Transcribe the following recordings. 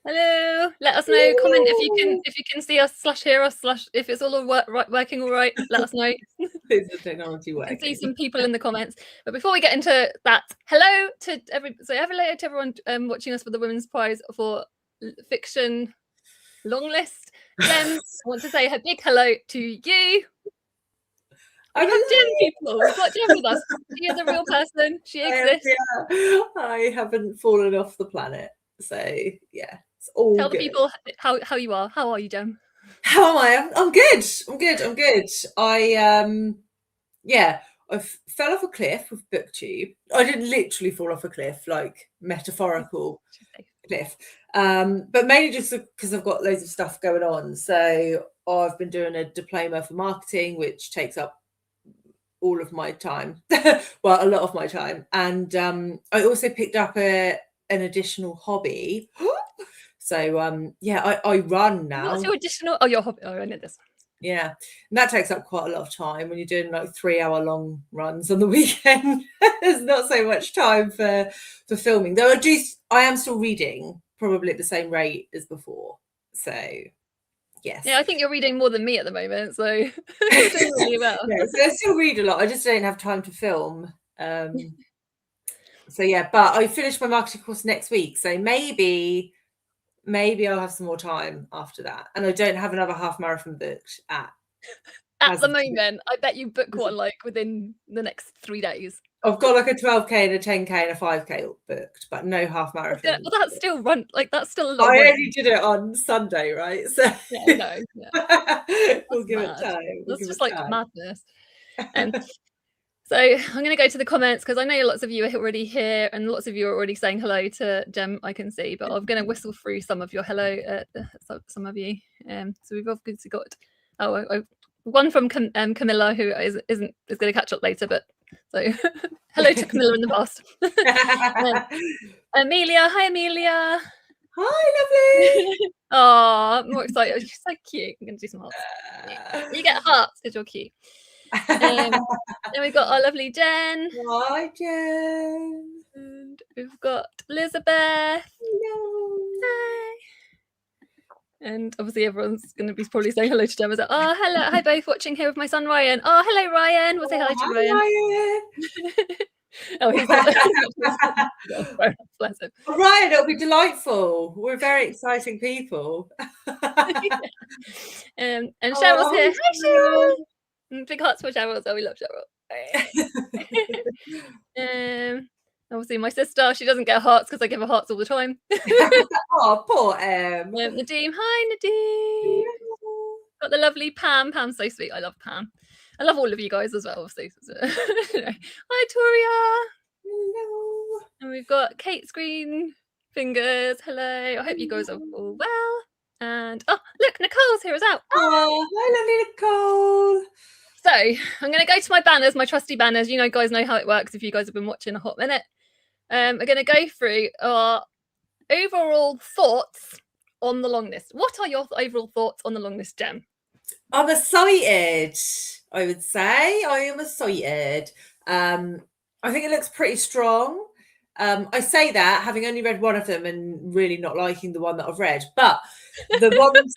Hello. Let us know. Comment if you can see us / hear us / if it's all working all right. Let us know. Is the technology working? I can see some people in the comments. But before we get into that, hello to everyone watching us for the Women's Prize for Fiction Longlist. Jem, I want to say a big hello to you. We have Jem people. We've got Jem with us. She is a real person. She exists. I haven't fallen off the planet. So yeah, it's all Tell good. the people how you are. How are you, Jem? How am I? I'm good. I'm good. I fell off a cliff with BookTube. I didn't literally fall off a cliff, like metaphorical cliff. But mainly just because I've got loads of stuff going on. So I've been doing a diploma for marketing, which takes up all of my time. Well, a lot of my time. And I also picked up an additional hobby. So I run now. What's your additional? Oh, your hobby. Oh, I know this. Yeah, and that takes up quite a lot of time when you're doing like 3-hour long runs on the weekend. There's not so much time for filming. Though I am still reading, probably at the same rate as before. So yes. Yeah, I think you're reading more than me at the moment, so you're doing really well. Yeah, so I still read a lot. I just don't have time to film. So yeah, but I finished my marketing course next week, so maybe I'll have some more time after that. And I don't have another half marathon booked at the moment. I bet you book one like within the next 3 days. I've got like a 12k and a 10k and a 5k booked, but no half marathon. Well, that's still that's still a lot. I only did it on Sunday, right? So yeah, we'll give it time. That's just like madness. So I'm going to go to the comments because I know lots of you are already here and lots of you are already saying hello to Jem, I can see, but I'm going to whistle through some of your hello, some of you. So we've obviously got one from Camilla who is going to catch up later, but so hello to Camilla in the past. Amelia, hi Amelia. Hi, lovely. Oh, more excited. She's so cute. I'm going to do some hearts. You get hearts because you're cute. Then we've got our lovely Jen. Hi, Jen. And we've got Elizabeth. Hello. Hi. And obviously everyone's going to be probably saying hello to Jen. Oh, hello. Hi, both watching here with my son, Ryan. Oh, hello, Ryan. We'll say hello to Ryan. Oh, he's bless him. Ryan, it'll be delightful. We're very exciting people. And Cheryl's here. Hi, Cheryl. Big hearts for Cheryl. So we love Cheryl. Obviously, my sister, she doesn't get hearts because I give her hearts all the time. Oh, poor Nadeem. Hi, Nadeem. Got the lovely Pam. Pam's so sweet. I love Pam. I love all of you guys as well, obviously. Hi, Toria. Hello. And we've got Kate's green fingers. Hello. I hope you guys are all well. And oh, look, Nicole's here as well. Oh, hi, lovely Nicole. So I'm going to go to my banners, my trusty banners. You guys know how it works if you guys have been watching a hot minute. We're going to go through our overall thoughts on the long list. What are your overall thoughts on the long list, Jem? I'm excited, I would say. I am excited. I think it looks pretty strong. I say that having only read one of them and really not liking the one that I've read. But the ones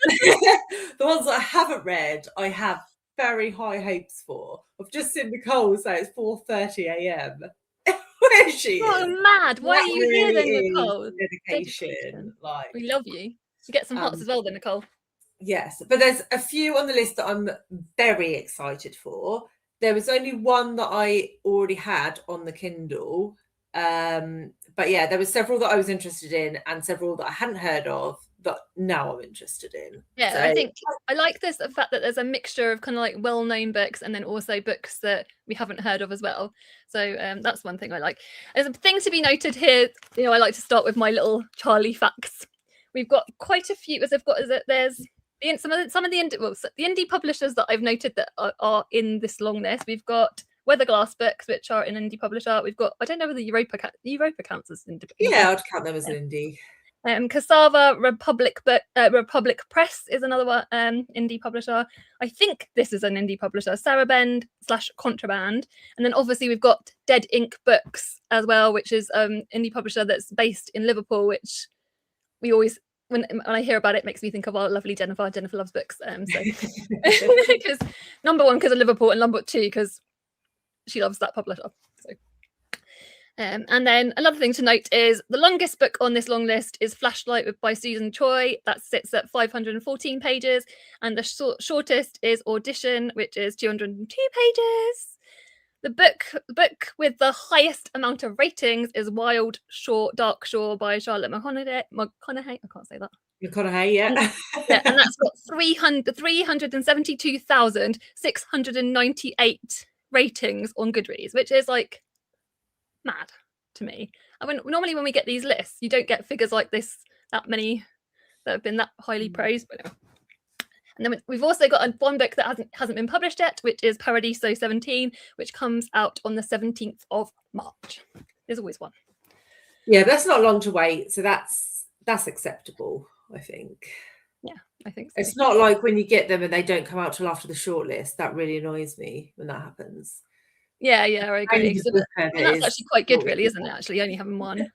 that I haven't read, I have very high hopes for. I've just seen Nicole say it's 4:30 a.m. Where she is. Oh, mad. Why are you here then, Nicole? Dedication. Like, we love you. You get some hearts as well then, Nicole. Yes, but there's a few on the list that I'm very excited for. There was only one that I already had on the Kindle. But yeah, there were several that I was interested in and several that I hadn't heard of that now I'm interested in. Yeah, so I think I like the fact that there's a mixture of kind of like well-known books and then also books that we haven't heard of as well. So that's one thing I like. There's a thing to be noted here. I like to start with my little Charlie facts. We've got quite a few. There's some of the indie publishers that I've noted that are in this long list. We've got Weatherglass Books, which are an indie publisher. We've got, I don't know whether Europa counts as indie. Yeah, I'd count them as an indie. Cassava Republic Republic Press is another one, indie publisher. I think this is an indie publisher, Sarabend / Contraband. And then obviously we've got Dead Ink Books as well, which is indie publisher that's based in Liverpool, which we always, when I hear about it, makes me think of our lovely Jennifer. Jennifer loves books. So because number one, because of Liverpool, and number two, because she loves that publisher. So. And then another thing to note is the longest book on this long list is Flashlight by Susan Choi. That sits at 514 pages. And the shortest is Audition, which is 202 pages. The book with the highest amount of ratings is Wild Shore, Dark Shore by Charlotte McConaughey. I can't say that. McConaughey, yeah. Yeah, and that's got 372,698 ratings on Goodreads, which is like mad to me. I mean, normally when we get these lists, you don't get figures like this, that many that have been that highly praised. But anyway. And then we've also got one book that hasn't been published yet, which is Paradiso 17, which comes out on the 17th of March. There's always one. Yeah, that's not long to wait, so that's acceptable, I think. Yeah, I think so. It's not like when you get them and they don't come out till after the shortlist. That really annoys me when that happens. Yeah, I agree. So and that's actually quite good, really, isn't it? Actually, only having one. And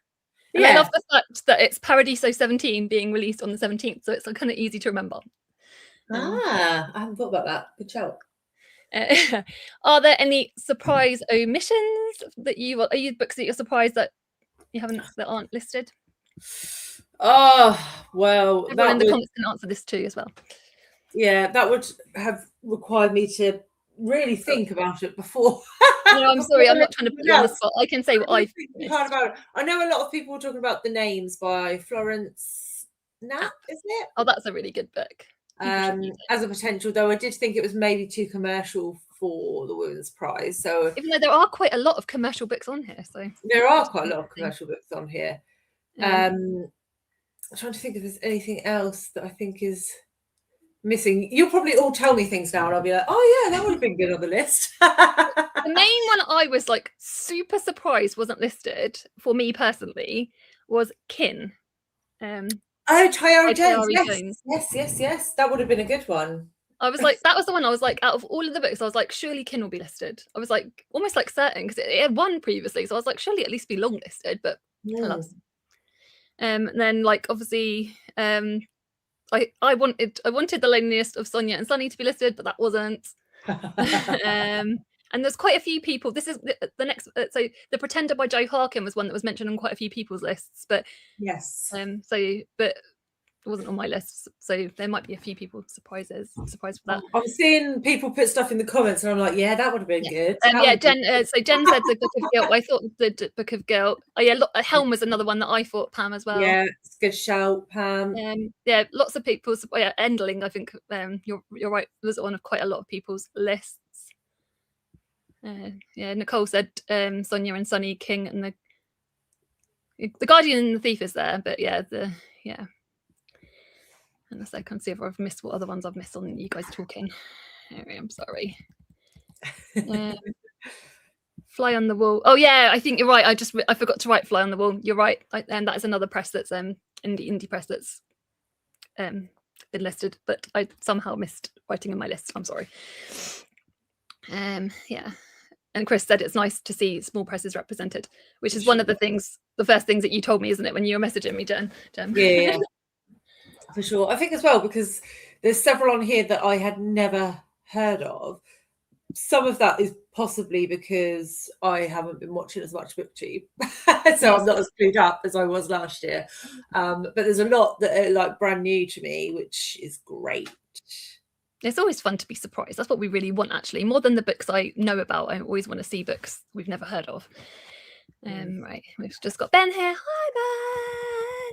yeah. I love the fact that it's Paradiso 17 being released on the 17th, so it's kind of easy to remember. I haven't thought about that. Good shout. Are there any surprise omissions that are you books that you're surprised that that aren't listed? Oh, well, everyone in the comments can answer this too as well. Yeah, that would have required me to really think about it before. No, I'm sorry, I'm not trying to put you on the spot. I can say what I think about it. I know a lot of people were talking about The Names by Florence Knapp, isn't it? Oh, that's a really good book. As a potential, though, I did think it was maybe too commercial for the Women's Prize. So even though there are quite a lot of commercial books on here, so there are quite a lot of commercial books on here. I'm trying to think if there's anything else that I think is missing. You'll probably all tell me things now, and I'll be like, "Oh yeah, that would have been good on the list." The main one I was like super surprised wasn't listed for me personally was Kin. Tayari Jones. Yes. That would have been a good one. I was like, that was the one I was like, out of all of the books, I was like, surely Kin will be listed. I was like, almost like certain, because it had won previously. So I was like, surely at least be long listed, but alas. And then like, obviously, I wanted The Loneliest of Sonia and Sunny to be listed, but that wasn't. And there's quite a few people. This is the next. So The Pretender by Joe Harkin was one that was mentioned on quite a few people's lists, but yes. But it wasn't on my list. So there might be a few people surprised for that. I'm seeing people put stuff in the comments, and I'm like, yeah, that would have been good. Jen. So Jen said The Book of Guilt. I thought the Book of Guilt. Oh yeah, Helm was another one that I thought. Pam as well. Yeah, it's a good shout, Pam. Yeah, lots of people. Yeah, Endling. I think you're right. Was on quite a lot of people's lists. Nicole said Sonia and Sunny, King, and the Guardian and the Thief is there, but unless I can see if I've missed what other ones I've missed on you guys talking. Anyway, I'm sorry. Fly on the Wall. Oh yeah, I think you're right. I forgot to write Fly on the Wall. You're right, and that is another press that's indie press that's been listed, but I somehow missed writing in my list. I'm sorry. And Chris said it's nice to see small presses represented, which is one of the first things that you told me, isn't it, when you were messaging me, Jen? Yeah, for sure. I think as well, because there's several on here that I had never heard of. Some of that is possibly because I haven't been watching as much BookTube, so I'm not as clued up as I was last year. But there's a lot that are like brand new to me, which is great. It's always fun to be surprised. That's what we really want, actually. More than the books I know about, I always want to see books we've never heard of. Right, we've just got Ben here. Hi,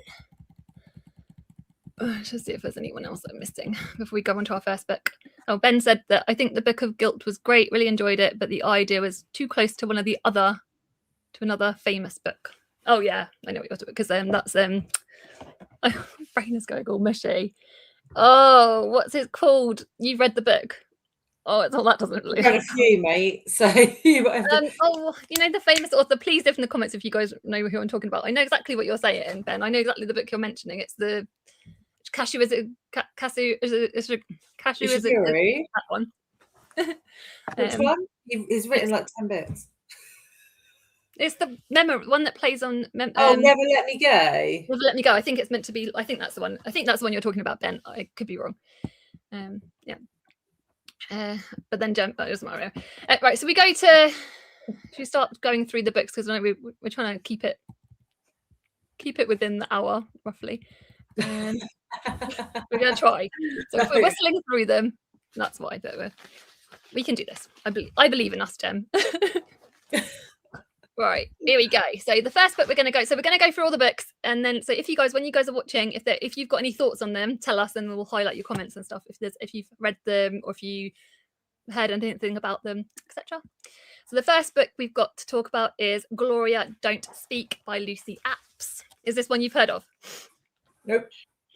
Ben. Let's just see if there's anyone else I'm missing before we go on to our first book. Oh, Ben said that I think the Book of Guilt was great, really enjoyed it, but the idea was too close to another famous book. Oh yeah, I know what you're talking about, because that's my brain is going all mushy. Oh, what's it called? You've read the book. Oh, it's all that doesn't really. I've read a few, mate. So you might have to... Oh, you know the famous author. Please leave in the comments if you guys know who I'm talking about. I know exactly what you're saying, Ben. I know exactly the book you're mentioning. It's the Cashew. Is it Cashew? Is it Cashew? Is it that one? Which one? He's written like 10 books. It's the one that plays on. Never Let Me Go. Never Let Me Go. I think it's meant to be. I think that's the one. I think that's the one you're talking about, Ben. I could be wrong. Yeah. But then it doesn't matter. Right. So we go to. Should we start going through the books because we're trying to keep it within the hour roughly. We're gonna try. So if we're whistling through them, that's why. But we can do this. I believe in us, Jem. Right, here we go. So the first book we're going to go through all the books, and then so when you guys are watching, if you've got any thoughts on them, tell us, and we'll highlight your comments and stuff. If you've read them or if you heard anything about them, etc. So the first book we've got to talk about is Gloria Don't Speak by Lucy Apps. Is this one you've heard of? Nope.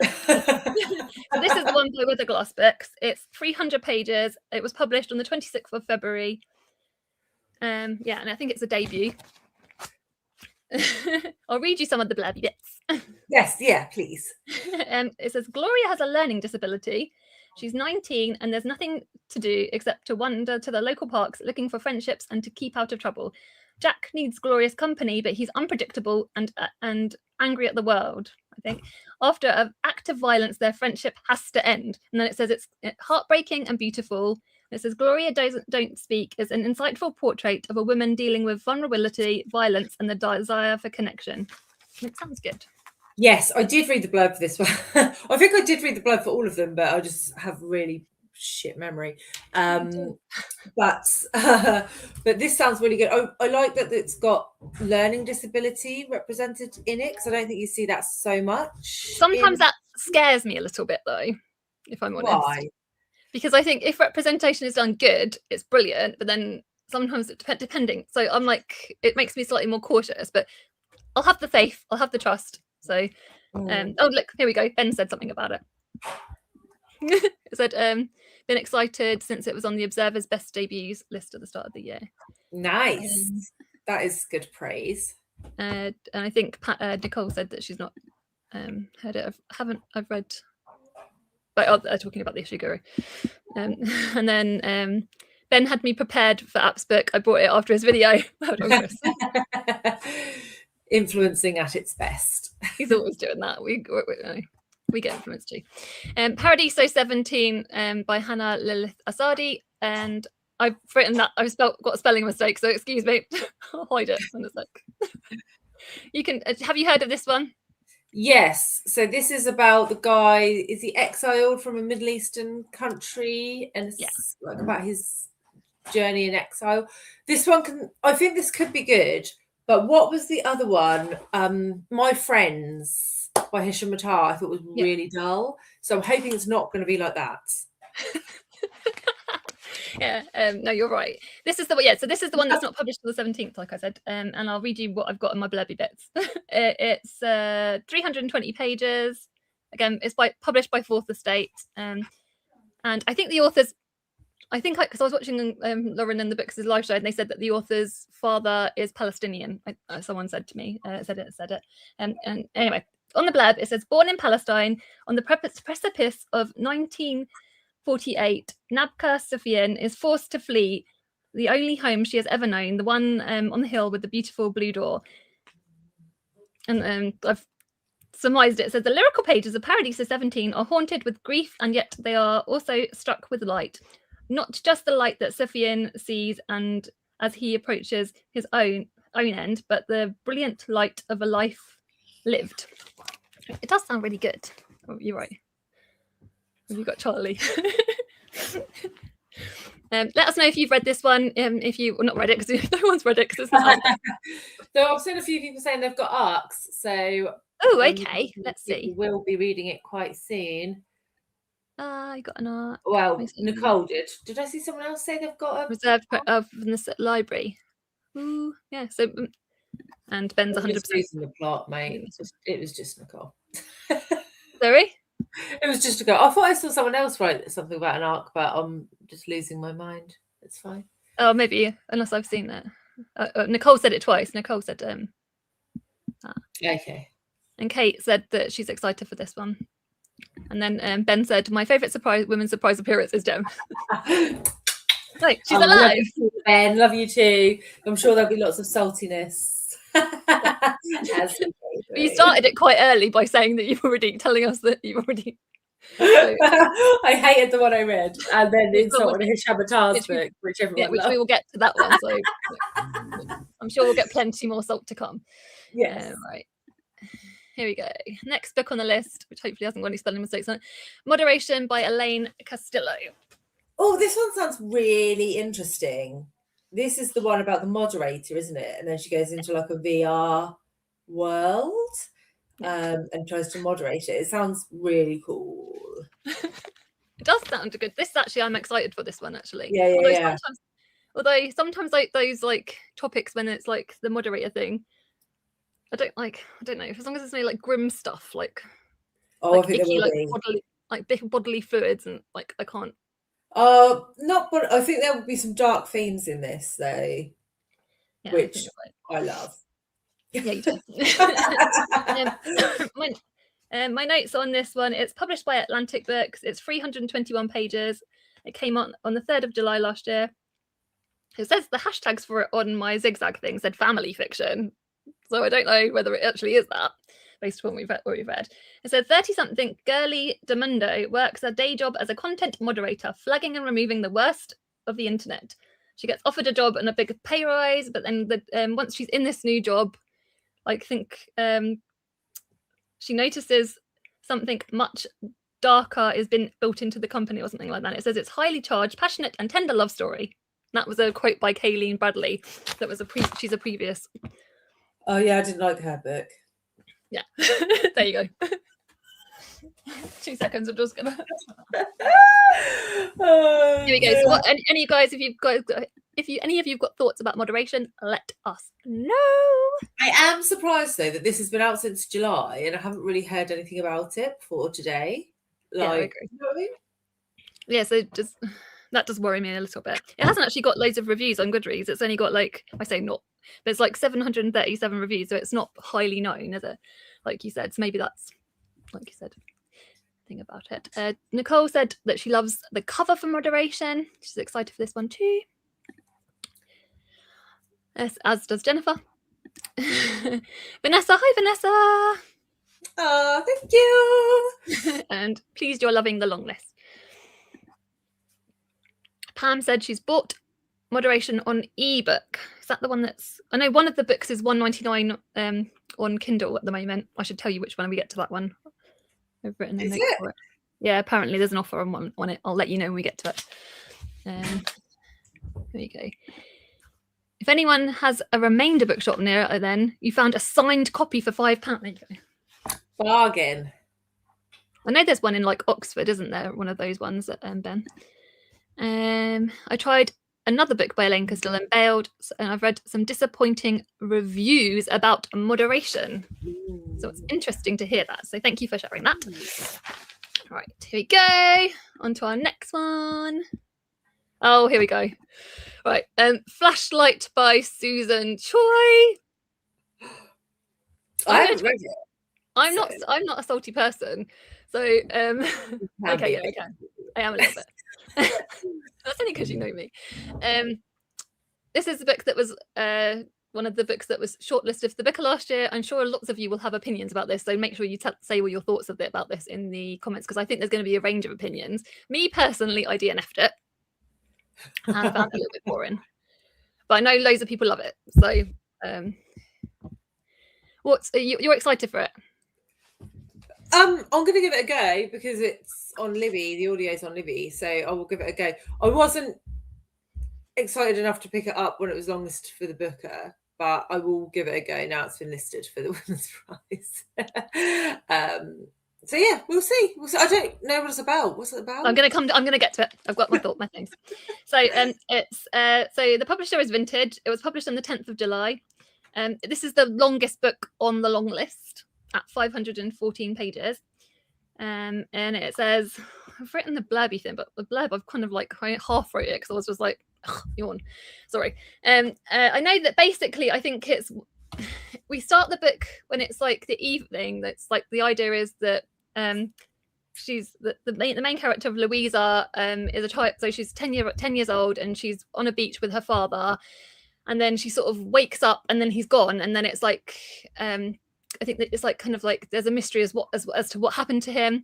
So this is the one by With the Glass Books. It's 300 pages. It was published on the 26th of February. And I think it's a debut. I'll read you some of the blurby bits. Yes, yeah, please. It says Gloria has a learning disability. She's 19 and there's nothing to do except to wander to the local parks looking for friendships and to keep out of trouble. Jack needs Gloria's company, but he's unpredictable and angry at the world, I think. After an act of violence, their friendship has to end. And then it says it's heartbreaking and beautiful. It says Gloria Don't Speak is an insightful portrait of a woman dealing with vulnerability, violence, and the desire for connection. It sounds good. Yes, I did read the blurb for this one. I think I did read the blurb for all of them, but I just have really shit memory. But this sounds really good. I like that it's got learning disability represented in it, because I don't think you see that so much. Sometimes that scares me a little bit, though, if I'm honest. Why? Because I think if representation is done good, it's brilliant. But then sometimes it depending. So I'm like, it makes me slightly more cautious. But I'll have the faith. I'll have the trust. So, oh look, here we go. Ben said something about it. It said, been excited since it was on the Observer's best debuts list at the start of the year. Nice. That is good praise. And I think Nicole said that she's not heard it. I've read. But talking about the issue guru. And then Ben had me prepared for App's book. I bought it after his video. Influencing at its best. He's always doing that. We get influenced too. Paradiso 17 by Hannah Lilith Asadi. And I've written that I've got a spelling mistake, so excuse me. I'll hide it in a sec. You can have you heard of this one? Yes. So this is about the guy, is he exiled from a Middle Eastern country? And it's like about his journey in exile. This one I think this could be good. But what was the other one? My Friends by Hisham Attar, I thought was really dull. So I'm hoping it's not going to be like that. No, you're right. This is the so this is the one that's not published until the 17th, like I said. And I'll read you what I've got in my blurby bits. It's 320 pages. Again, it's published by Fourth Estate. And I think the authors, because I was watching Lauren and the Books' live show, and they said that the author's father is Palestinian. Someone said to me, said it. And anyway, on the blurb, it says, born in Palestine on the precipice of 1948, Nabka Sufian is forced to flee the only home she has ever known, the one on the hill with the beautiful blue door. And I've surmised it. It says the lyrical pages of Paradiso 17 are haunted with grief, and yet they are also struck with light. Not just the light that Sufian sees and as he approaches his own end, but the brilliant light of a life lived. It does sound really good. Oh, you're right. Have you got Charlie? Let us know if you've read this one. If you not read it, because no one's read it because it's not. So I've seen a few people saying they've got ARCs. So okay, let's see. We'll be reading it quite soon. I got an ARC. Well, Nicole did. Did I see someone else say they've got a reserved from the library? Ooh, yeah. So and Ben's 100% losing the plot, mate. It was just Nicole. Sorry. It was just Nicole. I thought I saw someone else write something about an ARC, but just losing my mind. It's fine. Oh, maybe, unless I've seen it. Nicole said it twice. Nicole said Okay. And Kate said that she's excited for this one. And then Ben said, my favourite women's surprise appearance is Jem. Right, she's alive. Love you too, Ben. Love you too. I'm sure there'll be lots of saltiness. You started it quite early by saying that you've already telling us that you've already. I hated the one I read, and then it's not a Shabatar's book, which everyone which we will get to that one. So I'm sure we'll get plenty more salt to come. Yes. Right. Here we go. Next book on the list, which hopefully hasn't got any spelling mistakes on it. Moderation by Elaine Castillo. Oh, this one sounds really interesting. This is the one about the moderator, isn't it? And then she goes into like a VR world and tries to moderate it. It sounds really cool. It does sound good. This actually, I'm excited for this one actually. Yeah. Although sometimes like those like topics when it's like the moderator thing, I don't know. As long as it's maybe like grim stuff, like I think there will be big bodily fluids, and like I can't. Not, but I think there will be some dark themes in this though, which I love. Yeah, you do. My notes on this one, it's published by Atlantic Books. It's 321 pages. It came out on the 3rd of July last year. It says the hashtags for it on my zigzag thing said family fiction. So I don't know whether it actually is that, based on what we've read. It said 30-something girly Demundo works a day job as a content moderator, flagging and removing the worst of the internet. She gets offered a job and a big pay rise, but then once she's in this new job, she notices something much darker has been built into the company or something like that. It says it's highly charged, passionate and tender love story. That was a quote by Kayleen Bradley. That was she's a previous. Oh yeah, I didn't like her book. Yeah, there you go. 2 seconds. I'm just gonna. Here we go. So, what? Any of you guys, if any of you've got thoughts about moderation, let us know. I am surprised though that this has been out since July, and I haven't really heard anything about it before today. Yeah, I agree. You know what I mean? Yeah, so that does worry me a little bit. It hasn't actually got loads of reviews on Goodreads. It's only got but it's like 737 reviews, so it's not highly known, is it? Like you said, so maybe that's, like you said, thing about it. Nicole said that she loves the cover for Moderation. She's excited for this one too. As does Jennifer. Vanessa, hi Vanessa. Oh, thank you. And pleased you're loving the long list. Pam said she's bought Moderation on ebook. Is that the one that's? I know one of the books is $1.99 on Kindle at the moment. I should tell you which one when we get to that one. I've written a note for it. Yeah, apparently there's an offer on it. I'll let you know when we get to it. There you go. If anyone has a remainder bookshop near it, then you found a signed copy for £5. There you go. Bargain. I know there's one in like Oxford, isn't there? One of those ones at Ben. I tried another book by Elaine Castillo and bailed, and I've read some disappointing reviews about Moderation. So it's interesting to hear that. So thank you for sharing that. All right, here we go. On to our next one. Oh, here we go. Right, Flashlight by Susan Choi. I haven't read it. I'm not a salty person. So okay, yeah, I can. I am a little bit. That's only because you know me. This is a book that was one of the books that was shortlisted for the Booker last year. I'm sure lots of you will have opinions about this, so make sure you say all your thoughts about this in the comments, because I think there's going to be a range of opinions. Me personally, I DNF'd it and found it a little bit boring, but I know loads of people love it. So, you're excited for it? I'm going to give it a go because it's on Libby. The audio's on Libby, so I will give it a go. I wasn't excited enough to pick it up when it was longest for the Booker, but I will give it a go now it's been listed for the Women's Prize. So yeah, we'll see. I don't know what it's about. What's it about? I'm going to get to it. I've got my things. So it's so the publisher is Vintage. It was published on the 10th of July. This is the longest book on the long list at 514 pages. And it says, I've written the blurby thing, but the blurb I've kind of like half wrote it because I was just like, yawn. Sorry. I know that basically I think it's we start the book when it's like the evening. That's like the idea is that she's the main character of Louisa is a child, so she's 10 years old, and she's on a beach with her father, and then she sort of wakes up and then he's gone, and then it's like I think that it's like kind of like there's a mystery as to what happened to him.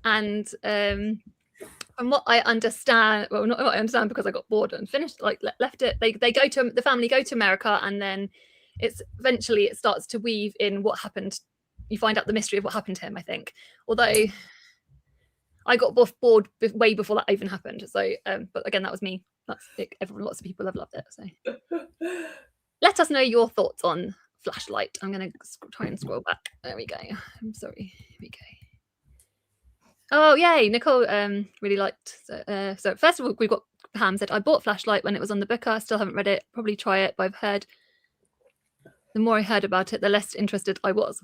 And from what I understand, well, not what I understand because I got bored and finished, like left it. The family go to America, and then eventually it starts to weave in what happened. You find out the mystery of what happened to him, I think. Although I got bored way before that even happened. So, but again, that was me. That's it. Lots of people have loved it. So, let us know your thoughts on Flashlight. I'm going to try and scroll back. There we go. I'm sorry. Here we go. Oh, yay. Nicole really liked. So first of all, we've got Pam said, I bought Flashlight when it was on the Booker. I still haven't read it. Probably try it, but I've heard, the more I heard about it, the less interested I was.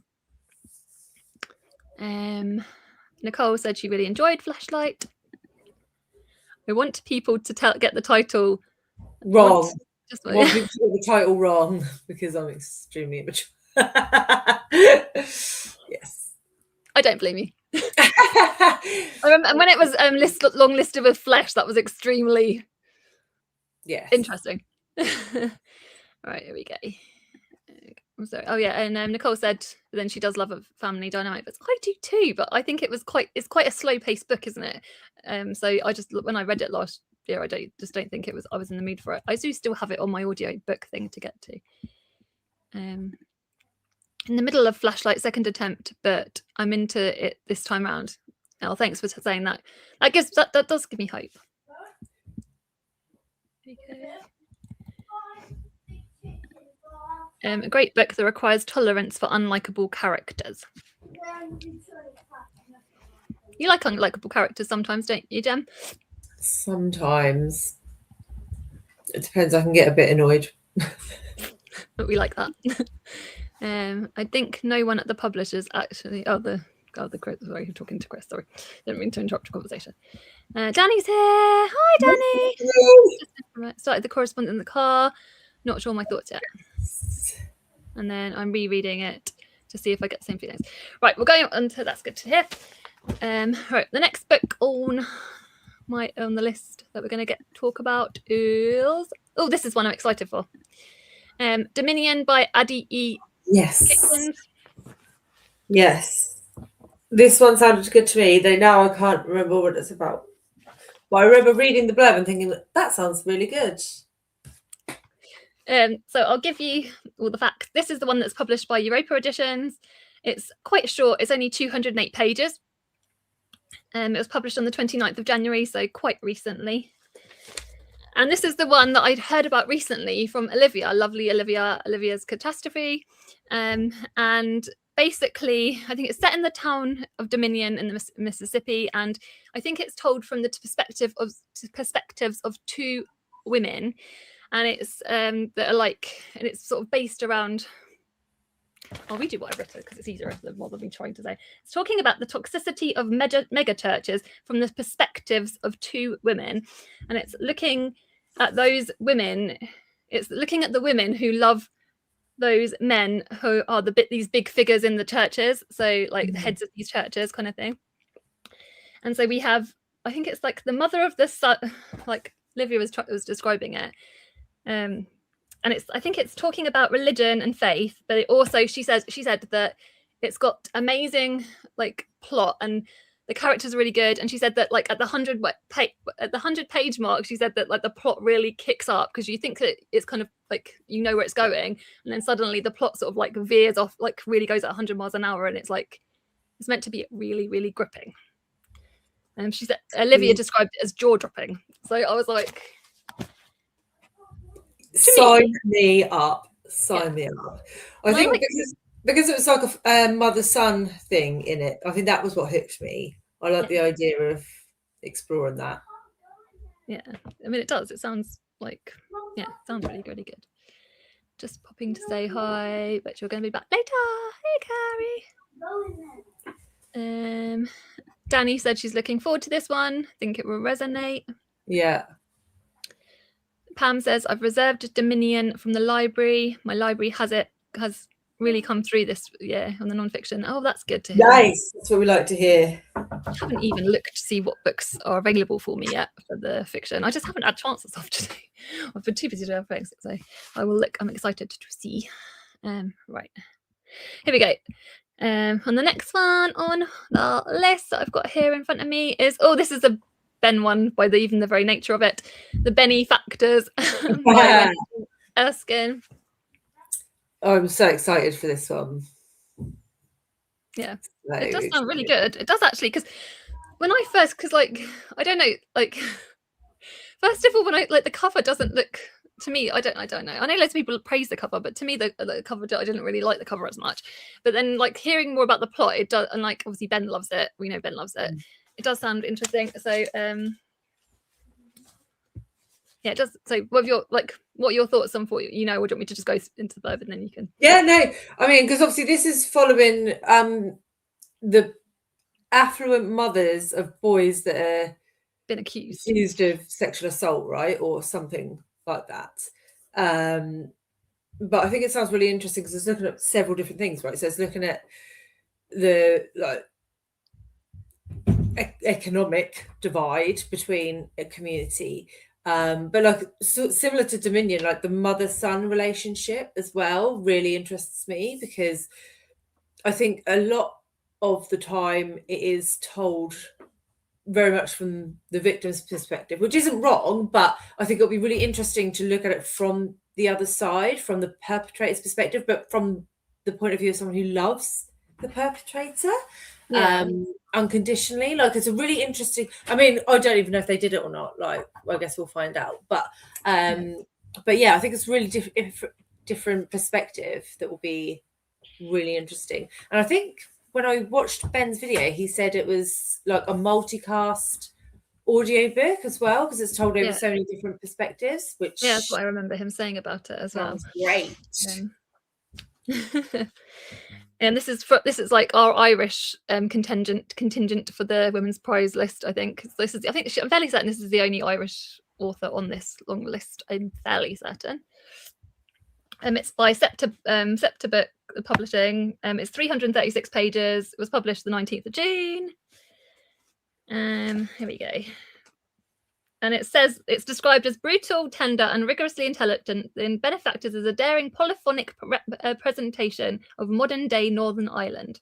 Nicole said she really enjoyed Flashlight. I want people to get the title wrong. Just I want people to get the title wrong because I'm extremely immature. Yes. I don't blame you. I remember when it was long listed with flesh, that was extremely interesting. Right, here we go. I'm sorry. Oh yeah, and Nicole said then she does love a family dynamic, but I do too. But I think it's quite a slow paced book, isn't it? So I just, when I read it last year, I don't think I was in the mood for it. I do still have it on my audio book thing to get to. In the middle of Flashlight second attempt, but I'm into it this time round. Oh, thanks for saying that. That does give me hope. A great book that requires tolerance for unlikable characters. You like unlikable characters sometimes, don't you, Jem? Sometimes. It depends. I can get a bit annoyed. But we like that. I think no one at the publishers actually. Sorry, I'm talking to Chris. Sorry, didn't mean to interrupt your conversation. Danny's here. Hi, Danny. Started the correspondent in the car. Not sure my thoughts yet. And then I'm rereading it to see if I get the same feelings. Right, we're going on to, that's good to hear. Right, the next book on the list that we're going to talk about is, this is one I'm excited for. Dominion by Addie E Citchens. Yes. This one sounded good to me, though now I can't remember what it's about. But I remember reading the blurb and thinking, that sounds really good. So I'll give you all the facts. This is the one that's published by Europa Editions. It's quite short. It's only 208 pages. It was published on the 29th of January, so quite recently. And this is the one that I'd heard about recently from Olivia, lovely Olivia's Catastrophe. And basically, I think it's set in the town of Dominion in the Mississippi, and I think it's told from the perspectives of two women. And it's that are like, and it's sort of based around. I'll read you what I've written because it's easier than what I've been trying to say. It's talking about the toxicity of mega churches from the perspectives of two women, and it's looking at those women. It's looking at the women who love those men who are these big figures in the churches, so like the heads of these churches, kind of thing. And so we have, I think it's like the mother of the son, like Livia was describing it. And I think it's talking about religion and faith, but it also she said that it's got amazing like plot and the characters are really good. And she said that like at the 100 page mark, she said that like the plot really kicks up because you think that it's kind of like you know where it's going, and then suddenly the plot sort of like veers off, like really goes at 100 miles an hour, and it's like it's meant to be really, really gripping. And she said Olivia described it as jaw dropping. So I was like, Sign me up. I think because it was like a mother-son thing in it. I think that was what hooked me. I like the idea of exploring that. Yeah, I mean it does. It sounds like sounds really, really good. Just popping to say hi, but you're going to be back later. Hey, Carrie. Danny said she's looking forward to this one. I think it will resonate. Yeah. Pam says, I've reserved Dominion from the library. My library has really come through this year on the non-fiction. Oh, that's good to hear. Nice. That's what we like to hear. I haven't even looked to see what books are available for me yet for the fiction. I just haven't had chances of today. I've been too busy to have things, so I will look. I'm excited to see. Right. Here we go. On the next one on the list that I've got here in front of me is, this is a Ben one by even the very nature of it. The benefactors by Erskine. Oh, I'm so excited for this one. Yeah, it does sound really good. It does actually, because when I first, I don't know, first of all, when the cover doesn't look, to me, I don't know. I know loads of people praise the cover, but to me, the cover, I didn't really like the cover as much. But then, hearing more about the plot, it does, and obviously Ben loves it. We know Ben loves it. It does sound interesting. So, yeah, it does. So, what are your thoughts on for you? Or do you want me to just go into the blurb and then you can? Yeah, no, I mean, because obviously this is following the affluent mothers of boys that are been accused of sexual assault, right, or something like that. But I think it sounds really interesting because it's looking at several different things, right? So it's looking at the economic divide between a community, but similar to Dominion, the mother-son relationship as well really interests me, because I think a lot of the time it is told very much from the victim's perspective, which isn't wrong, but I think it'll be really interesting to look at it from the other side, from the perpetrator's perspective, but from the point of view of someone who loves the perpetrator. Unconditionally. It's a really interesting, I mean, I don't even know if they did it or not, I guess we'll find out, but yeah, I think it's really different perspective that will be really interesting. And I think when I watched Ben's video, he said it was a multicast audio book as well, because it's told over so many different perspectives, which that's what I remember him saying about it as well. Great. And this is our Irish contingent for the Women's Prize list. I think I'm fairly certain this is the only Irish author on this long list. I'm fairly certain. It's by Septa Book Publishing. It's 336 pages. It was published the 19th of June. Here we go. And it says it's described as brutal, tender, and rigorously intelligent. In Benefactors is a daring polyphonic presentation of modern-day Northern Ireland.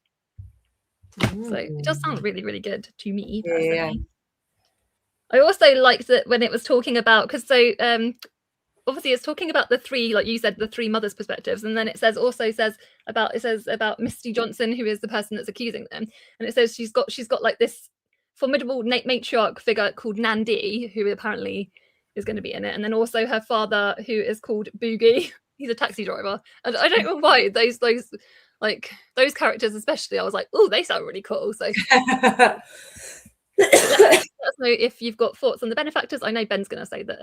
So it does sound really, really good to me personally. Yeah. I also liked that when it was talking about, because obviously it's talking about the three, like you said, the three mothers' perspectives, and then it says about Misty Johnson, who is the person that's accusing them, and it says she's got this formidable matriarch figure called Nandi, who apparently is going to be in it, and then also her father, who is called Boogie. He's a taxi driver, and I don't know why those characters especially, I was like, oh, they sound really cool. So let us know if you've got thoughts on the Benefactors. I know Ben's going to say that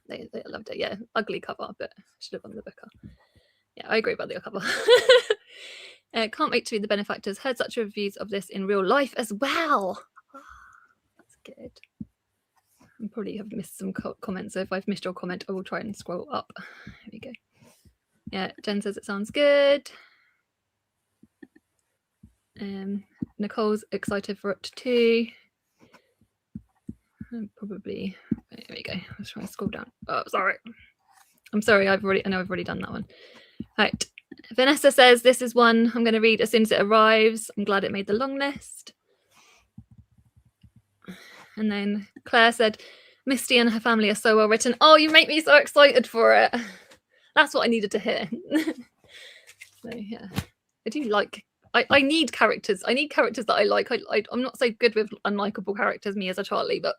they loved it. Yeah, ugly cover, but should have on the book. Yeah, I agree about the cover. Can't wait to read the Benefactors. Heard such reviews of this in real life as well. That's good. I probably have missed some comments, so if I've missed your comment, I will try and scroll up. Here we go. Yeah, Jen says it sounds good. Nicole's excited for it too. Probably. There we go. Let's try and scroll down. Oh, sorry. I'm sorry. I know I've already done that one. Right. Vanessa says this is one I'm going to read as soon as it arrives. I'm glad it made the long list. And then Claire said, Misty and her family are so well written. Oh, you make me so excited for it. That's what I needed to hear. So yeah, I do like. I need characters. I need characters that I like. I'm not so good with unlikable characters, me as a Charlie, but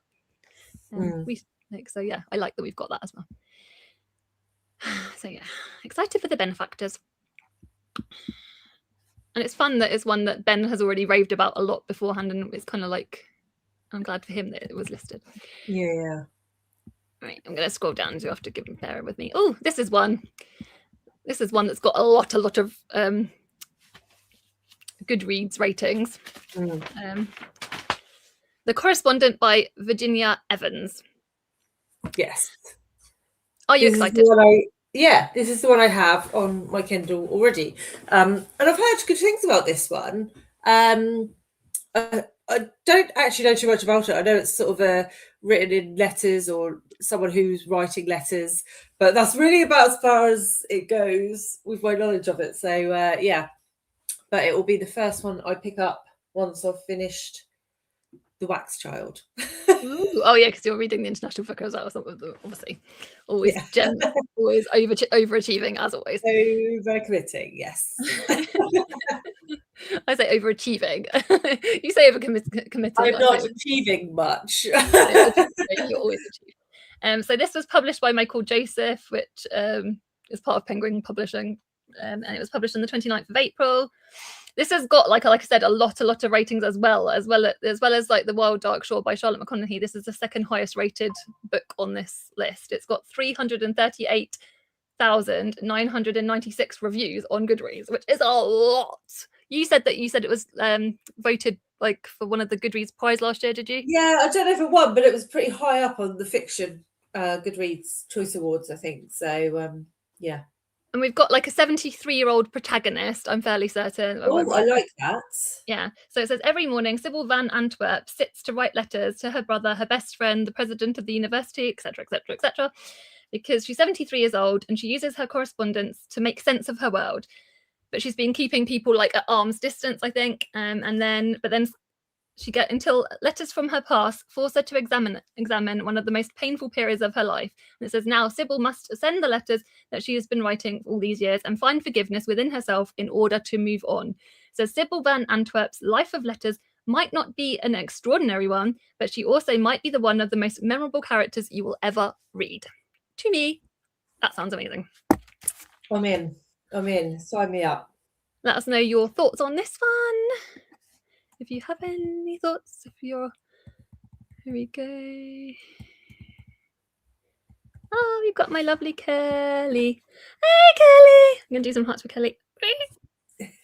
so yeah, I like that we've got that as well. So yeah, excited for the Benefactors. And it's fun that it's one that Ben has already raved about a lot beforehand, and it's kind of like, I'm glad for him that it was listed. Yeah. Right, I'm going to scroll down, so you have to bear with me. Oh, this is one. This is one that's got a lot of Goodreads ratings. The Correspondent by Virginia Evans. Yes. Are you excited? This is the one I have on my Kindle already. And I've heard good things about this one. I don't actually know too much about it. I know it's sort of written in letters or someone who's writing letters, but that's really about as far as it goes with my knowledge of it. So yeah, but it will be the first one I pick up once I've finished The Wax Child. Ooh, oh yeah, because you're reading the international book as well. So obviously, always always overachieving as always. Overcommitting, yes. I say overachieving. You say overcommitting. I'm not achieving much. You always achieve. So this was published by Michael Joseph, which is part of Penguin Publishing, and it was published on the 29th of April. This has got, like I said, a lot of ratings as well as like The Wild Dark Shore by Charlotte McConaughey. This is the second highest rated book on this list. It's got 338,996 reviews on Goodreads, which is a lot. You said it was voted like for one of the Goodreads prize last year, did you? Yeah, I don't know if it won, but it was pretty high up on the fiction Goodreads Choice Awards, I think. So yeah. And we've got like a 73-year-old protagonist, I'm fairly certain. Oh, I like that. Yeah. So it says, every morning, Sybil Van Antwerp sits to write letters to her brother, her best friend, the president of the university, etc., etc., etc., because she's 73 years old and she uses her correspondence to make sense of her world. But she's been keeping people like at arm's distance, I think. But then she get until letters from her past force her to examine one of the most painful periods of her life. And it says, now Sybil must send the letters that she has been writing all these years and find forgiveness within herself in order to move on. So Sybil Van Antwerp's life of letters might not be an extraordinary one, but she also might be the one of the most memorable characters you will ever read. To me, that sounds amazing. I'm in. Sign me up. Let us know your thoughts on this one. If you have any thoughts, here we go. Oh, we've got my lovely Kelly. Hey, Kelly! I'm going to do some hearts for Kelly.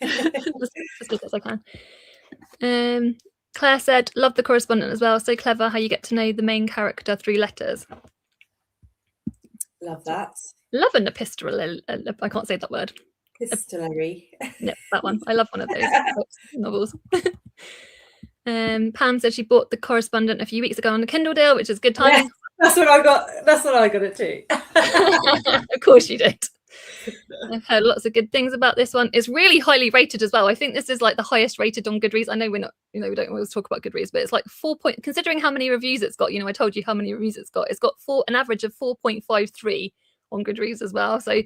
as quick as I can. Claire said, love the correspondent as well. So clever how you get to know the main character through letters. Love that. Love an epistolary. I can't say that word. Epistolary. Yep, that one. I love one of those novels. Pam said she bought The Correspondent a few weeks ago on the Kindle deal, which is good timing. Yes, that's what I got. That's what I got it too. Of course you did. I've heard lots of good things about this one. It's really highly rated as well. I think this is like the highest rated on Goodreads. I know we're not, we don't always talk about Goodreads, but it's like 4 point. Considering how many reviews it's got, I told you how many reviews it's got. It's got an average of 4.53 on Goodreads as well. So,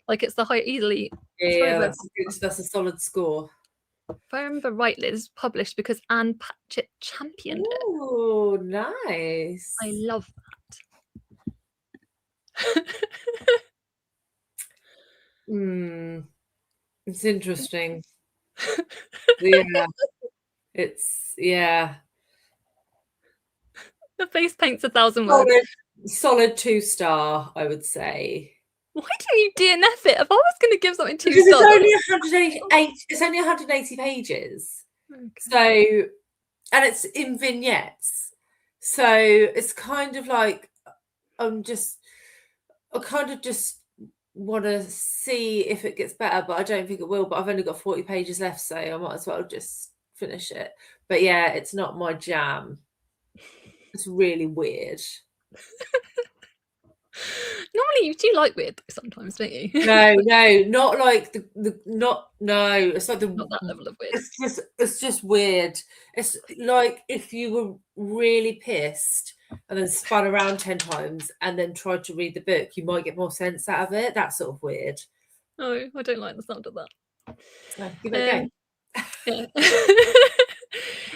like, it's the high easily. Yeah, that's good. That's a solid score. If I remember rightly, it's published because Anne Patchett championed it. Oh, nice. I love that. It's interesting. Yeah. The face paints 1,000 words. Solid 2-star, I would say. Why didn't you DNF it? If I was going to give something 2 stars, it's only 180 pages. Okay. So, and it's in vignettes. So it's kind of like I kind of just want to see if it gets better, but I don't think it will. But I've only got 40 pages left, so I might as well just finish it. But yeah, it's not my jam. It's really weird. Normally you do like weird sometimes, don't you? No, not like it's like not that level of weird. It's just weird. It's like if you were really pissed and then spun around 10 times and then tried to read the book, you might get more sense out of it. That's sort of weird. Oh, I don't like the sound of that. No, give it a go.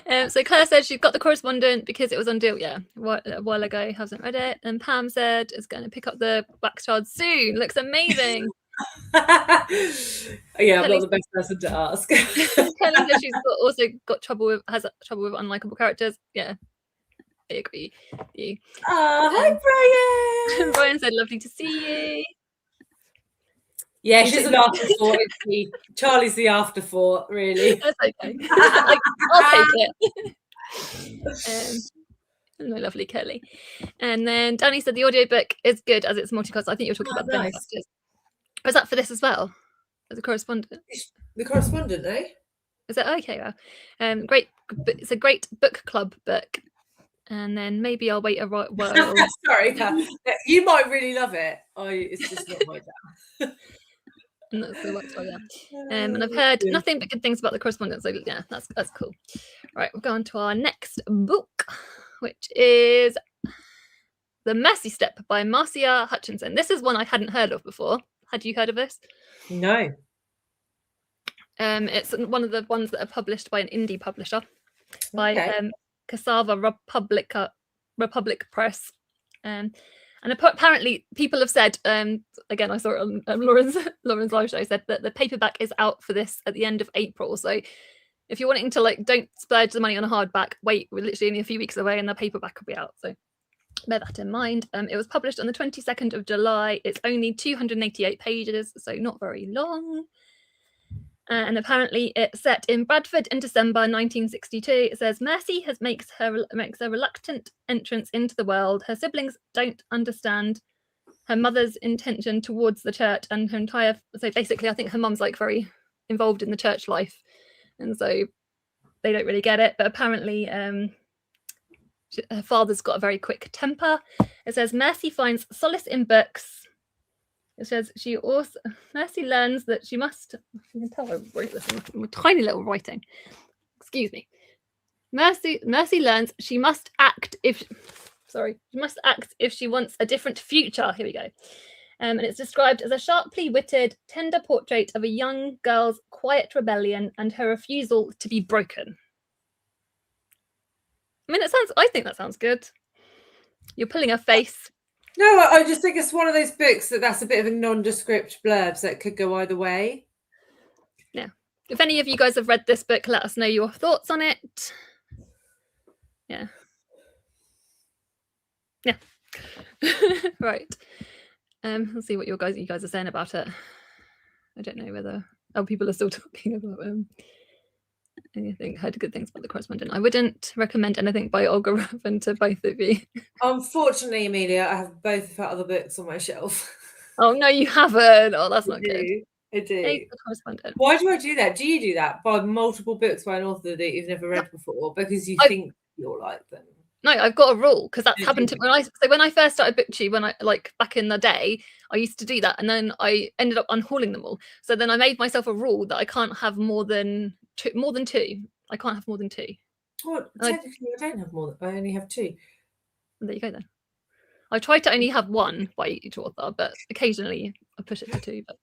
Yeah. So Claire said she got The Correspondent because it was on deal, a while ago. Hasn't read it. And Pam said is going to pick up The Wax Child soon. Looks amazing. Yeah, I'm not the best person to ask. Kelly said she's got trouble with unlikable characters. Yeah, I agree with you. Hi, Brian. Brian said lovely to see you. Yeah, she's an afterthought. Charlie's the afterthought, really. That's okay. I'll take it. My lovely Curly. And then Danny said the audiobook is good as it's multicast. I think you're talking about the benefactors. Was that for this as well? As a correspondent? The correspondent, eh? Is that okay? Well, great. It's a great book club book. And then maybe I'll wait a while. Sorry, you might really love it. It's just not my dad. And that's the works for that. And I've heard nothing but good things about the correspondent. So yeah, that's cool. Right, we'll go on to our next book, which is The Mercy Step by Marcia Hutchinson. This is one I hadn't heard of before. Had you heard of this? No. It's one of the ones that are published by an indie publisher, by Cassava Republic Press. And apparently people have said, again, I saw it on Lauren's live show, said that the paperback is out for this at the end of April. So if you're wanting to, like, don't splurge the money on a hardback, wait, we're literally only a few weeks away and the paperback will be out. So bear that in mind. It was published on the 22nd of July. It's only 288 pages, so not very long. And apparently it's set in Bradford in December 1962. It says Mercy makes a reluctant entrance into the world. Her siblings don't understand her mother's intention towards the church and her entire... So basically, I think her mum's like very involved in the church life. And so they don't really get it. But apparently her father's got a very quick temper. It says Mercy finds solace in books. It says Mercy learns that she must... You can tell I wrote this in tiny little writing. Excuse me. Mercy learns she must act if she wants a different future. Here we go. And it's described as a sharply witted, tender portrait of a young girl's quiet rebellion and her refusal to be broken. I mean, I think that sounds good. You're pulling a face. No, I just think it's one of those books that's a bit of a nondescript blurb that could go either way. Yeah. If any of you guys have read this book, let us know your thoughts on it. Yeah. Yeah. Right. Let's see what you guys are saying about it. I don't know whether people are still talking about anything. Heard good things about the correspondent. I wouldn't recommend anything by Olga Ruffin to both of you. Unfortunately, Amelia, I have both of her other books on my shelf. Oh no, you haven't. Oh, that's not good. I do. Hey, the correspondent. Why do I do that? Do you do that? Buy multiple books by an author that you've never read before because you think you'll like them? No, I've got a rule because that's happened to me when I first started BookTube, when I back in the day, I used to do that, and then I ended up unhauling them all. So then I made myself a rule that I can't have more than two. I can't have more than two. Well, technically, I don't have more. I only have two. There you go then. I try to only have one by each author, but occasionally I push it to two. But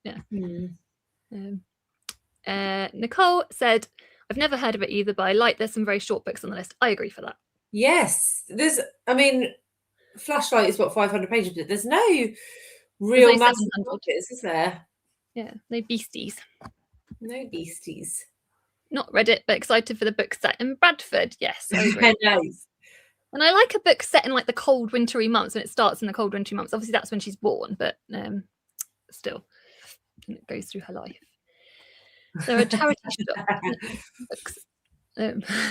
yeah. Nicole said, "I've never heard of it either, but I like there's some very short books on the list." I agree for that. Yes, Flashlight is what 500 pages, but there's no real massive books, is there? Yeah, no beasties. No beasties. Not read it, but excited for the book set in Bradford. Yes, I agree. Nice. And I like a book set in like the cold wintry months, when it starts in the cold wintry months. Obviously, that's when she's born, but still, and it goes through her life. There are charity books.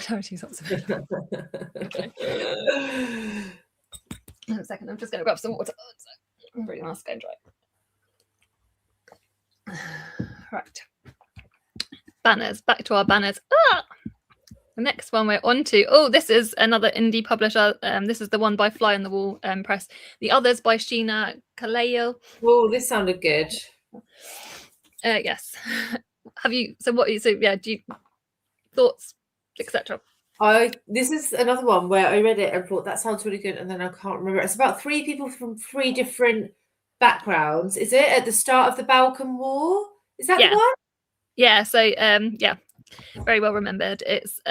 Charity shops. Okay. In a second, I'm just going to grab some water. I'm really nice to go dry. Right. Banners. Back to our banners. The next one we're on to. Oh, this is another indie publisher. This is the one by Fly on the Wall Press. The others by Sheena Kaleo. Oh, this sounded good. Yes. Have you? So what? So yeah. Do you thoughts, etc. This is another one where I read it and thought that sounds really good, and then I can't remember. It's about 3 people from 3 different backgrounds. Is it at the start of the Balkan War? Is that the one? Yeah. So yeah, very well remembered. It's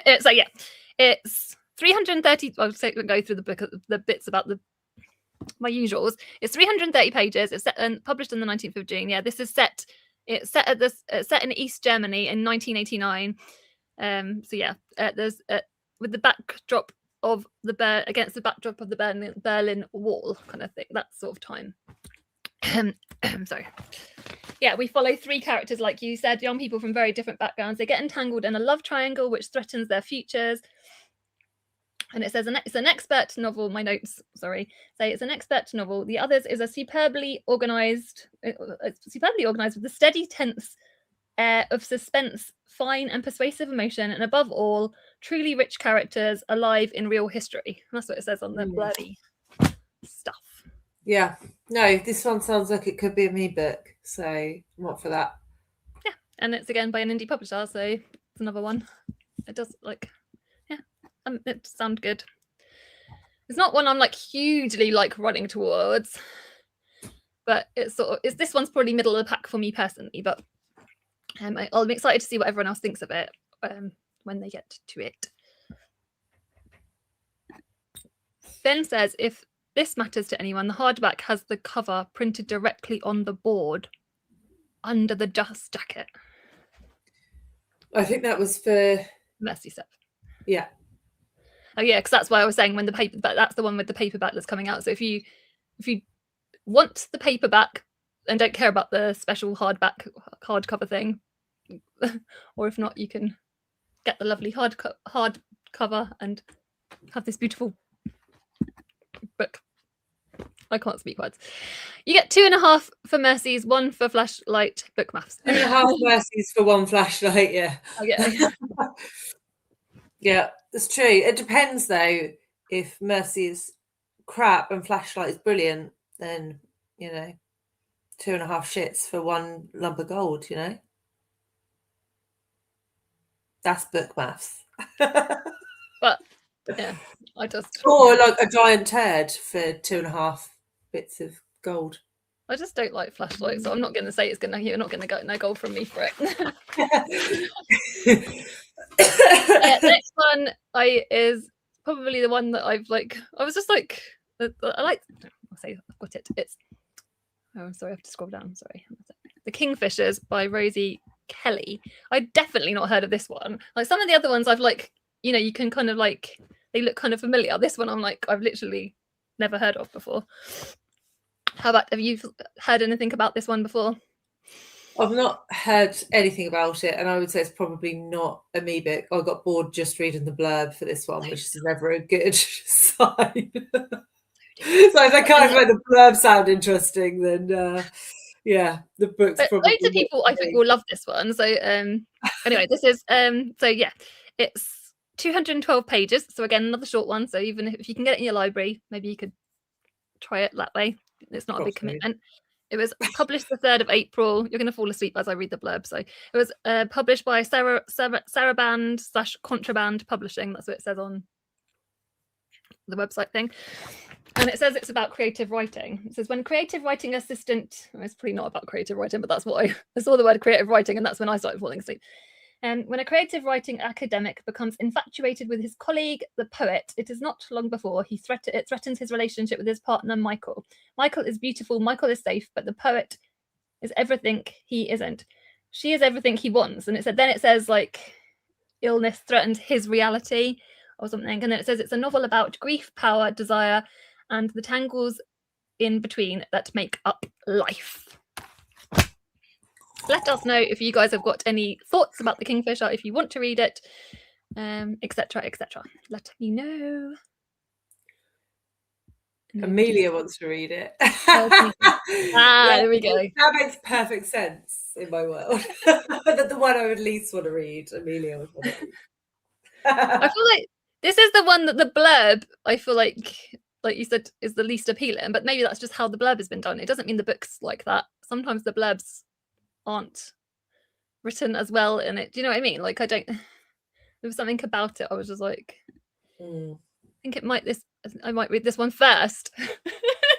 it's like it's 330. I'll go through the book, the bits about my usuals. It's 330 pages. It's set and published on the 19th of June. Yeah, this is set. It's set at set in East Germany in 1989. So yeah, there's with the backdrop of against the backdrop of the Berlin Wall kind of thing, that sort of time. sorry. Yeah, we follow 3 characters, like you said, young people from very different backgrounds. They get entangled in a love triangle which threatens their futures. And it says it's an expert novel. My notes, sorry, say it's an expert novel. The others is a superbly organized with the steady, tense air of suspense, fine and persuasive emotion, and above all, truly rich characters alive in real history. That's what it says on the bloody stuff. Yeah, no, this one sounds like it could be a me book, so I'm up for that. Yeah, and it's again by an indie publisher, so it's another one. It does it sounds good. It's not one I'm like hugely like running towards, but it's this one's probably middle of the pack for me personally. But I'm excited to see what everyone else thinks of it when they get to it. Ben says, if this matters to anyone, the hardback has the cover printed directly on the board under the dust jacket. I think that was for Mercy Step. Yeah. Oh yeah, because that's why I was saying when the paperback, that's the one with the paperback that's coming out. So if you want the paperback and don't care about the special hardcover thing, or if not, you can get the lovely hardcover and have this beautiful book. I can't speak words. You get 2.5 for Mercies, 1 for Flashlight book maths. 2.5 Mercies for 1 Flashlight, yeah. Oh, yeah. Yeah, that's true. It depends though. If Mercy is crap and Flashlight is brilliant, then 2.5 shits for 1 lump of gold, that's book maths. But yeah, I just or like a giant turd for 2.5 bits of gold. I just don't like Flashlight, so I'm not going to say you're not going to get no gold from me for it. Next one is probably the one that I've I was just like, I'll say I've got it. It's sorry, I have to scroll down. Sorry. The Kingfishers by Rosie Kelly. I'd definitely not heard of this one. Like some of the other ones I've you can kind of they look kind of familiar. This one I've literally never heard of before. Have you heard anything about this one before? I've not heard anything about it, and I would say it's probably not a me book. I got bored just reading the blurb for this one, which is never a good sign. So if I can't make the blurb sound interesting, then the book's but probably loads of people I think will love this one. So anyway, this is it's 212 pages. So again, another short one. So even if you can get it in your library, maybe you could try it that way. It's not a big commitment. It was published the 3rd of April. You're going to fall asleep as I read the blurb. So it was published by Saraband/Contraband Publishing. That's what it says on the website thing. And it says it's about creative writing. It says when creative writing assistant, it's probably not about creative writing, but that's what I saw the word creative writing, and that's when I started falling asleep. And when a creative writing academic becomes infatuated with his colleague, the poet, it is not long before it threatens his relationship with his partner, Michael. Michael is beautiful, Michael is safe, but the poet is everything he isn't. She is everything he wants. And then it says illness threatened his reality or something. And then it says it's a novel about grief, power, desire, and the tangles in between that make up life. Let us know if you guys have got any thoughts about the Kingfisher, if you want to read it, etc., etc. Let me know. Amelia wants to read it. There we go. That makes perfect sense in my world. But the one I would least want to read, Amelia would want to read. I feel like this is the one that the blurb, I feel like you said, is the least appealing, but maybe that's just how the blurb has been done. It doesn't mean the book's like that. Sometimes the blurbs aren't written as well in it. Do you know what I mean? There was something about it. I was just like, I think I might read this one first.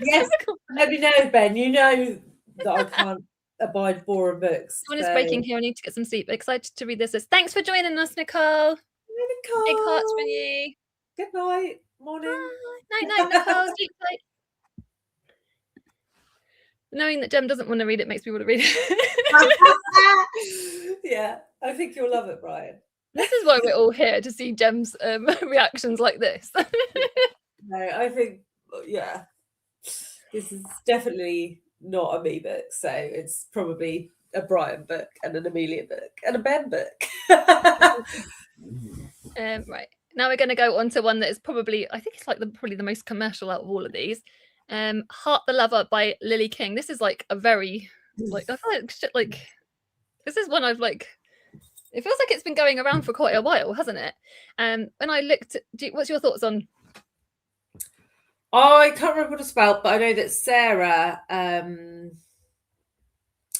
Yes, let me know, Ben. You know that I can't abide boring books. Someone is breaking here. I need to get some sleep. Excited to read this. Thanks for joining us, Nicole. Nicole. Big hearts for you. Good night. Morning. Night, Nicole. Sleep tight. Knowing that Jem doesn't want to read it makes me want to read it. Yeah, I think you'll love it, Brian. This is why we're all here, to see Jem's reactions like this. No, I think, this is definitely not a me book. So it's probably a Brian book and an Amelia book and a Ben book. Right. Now we're going to go on to one that is probably, I think it's like probably the most commercial out of all of these. Heart the Lover by Lily King. This is like a very, like, I feel like this is one I've like, it feels like it's been going around for quite a while, hasn't it? When I looked, what's your thoughts on? I can't remember what it's about, but I know that Sarah,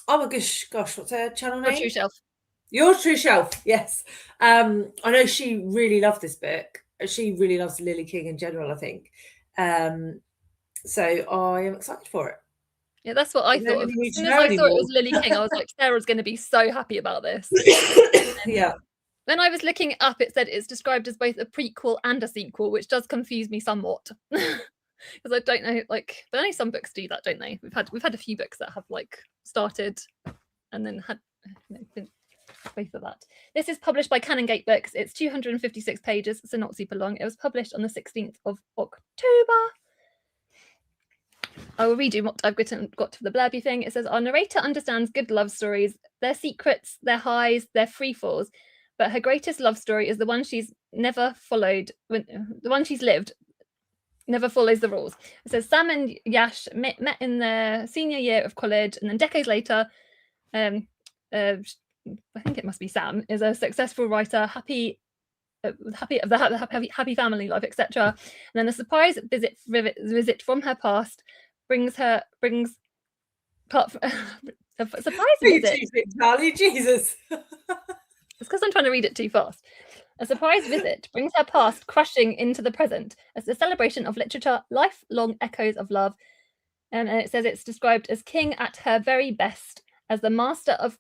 oh my gosh, what's her channel name? Your True Shelf. Your True Shelf, yes. I know she really loved this book. She really loves Lily King in general, I think. So I am excited for it. Yeah, that's what I thought of. As soon as I saw it was Lily King, I was like, Sarah's going to be so happy about this. Yeah. When I was looking it up, it said it's described as both a prequel and a sequel, which does confuse me somewhat. Because I don't know, like, but only some books do that, don't they? We've had a few books that have like started and then had been both of that. This is published by Canongate Books. It's 256 pages, so not super long. It was published on the 16th of October. I will read you what I've got to the blurby thing. It says, our narrator understands good love stories, their secrets, their highs, their free falls, but her greatest love story is the one she's never followed, the one she's lived, never follows the rules. It says Sam and Yash met in their senior year of college, and then decades later, I think it must be Sam, is a successful writer, happy family life, etc. And then a surprise visit from her past brings a surprise visit. Charlie, Jesus. It's because I'm trying to read it too fast. A surprise visit brings her past crashing into the present as a celebration of literature, lifelong echoes of love. And it says it's described as King at her very best, as the master of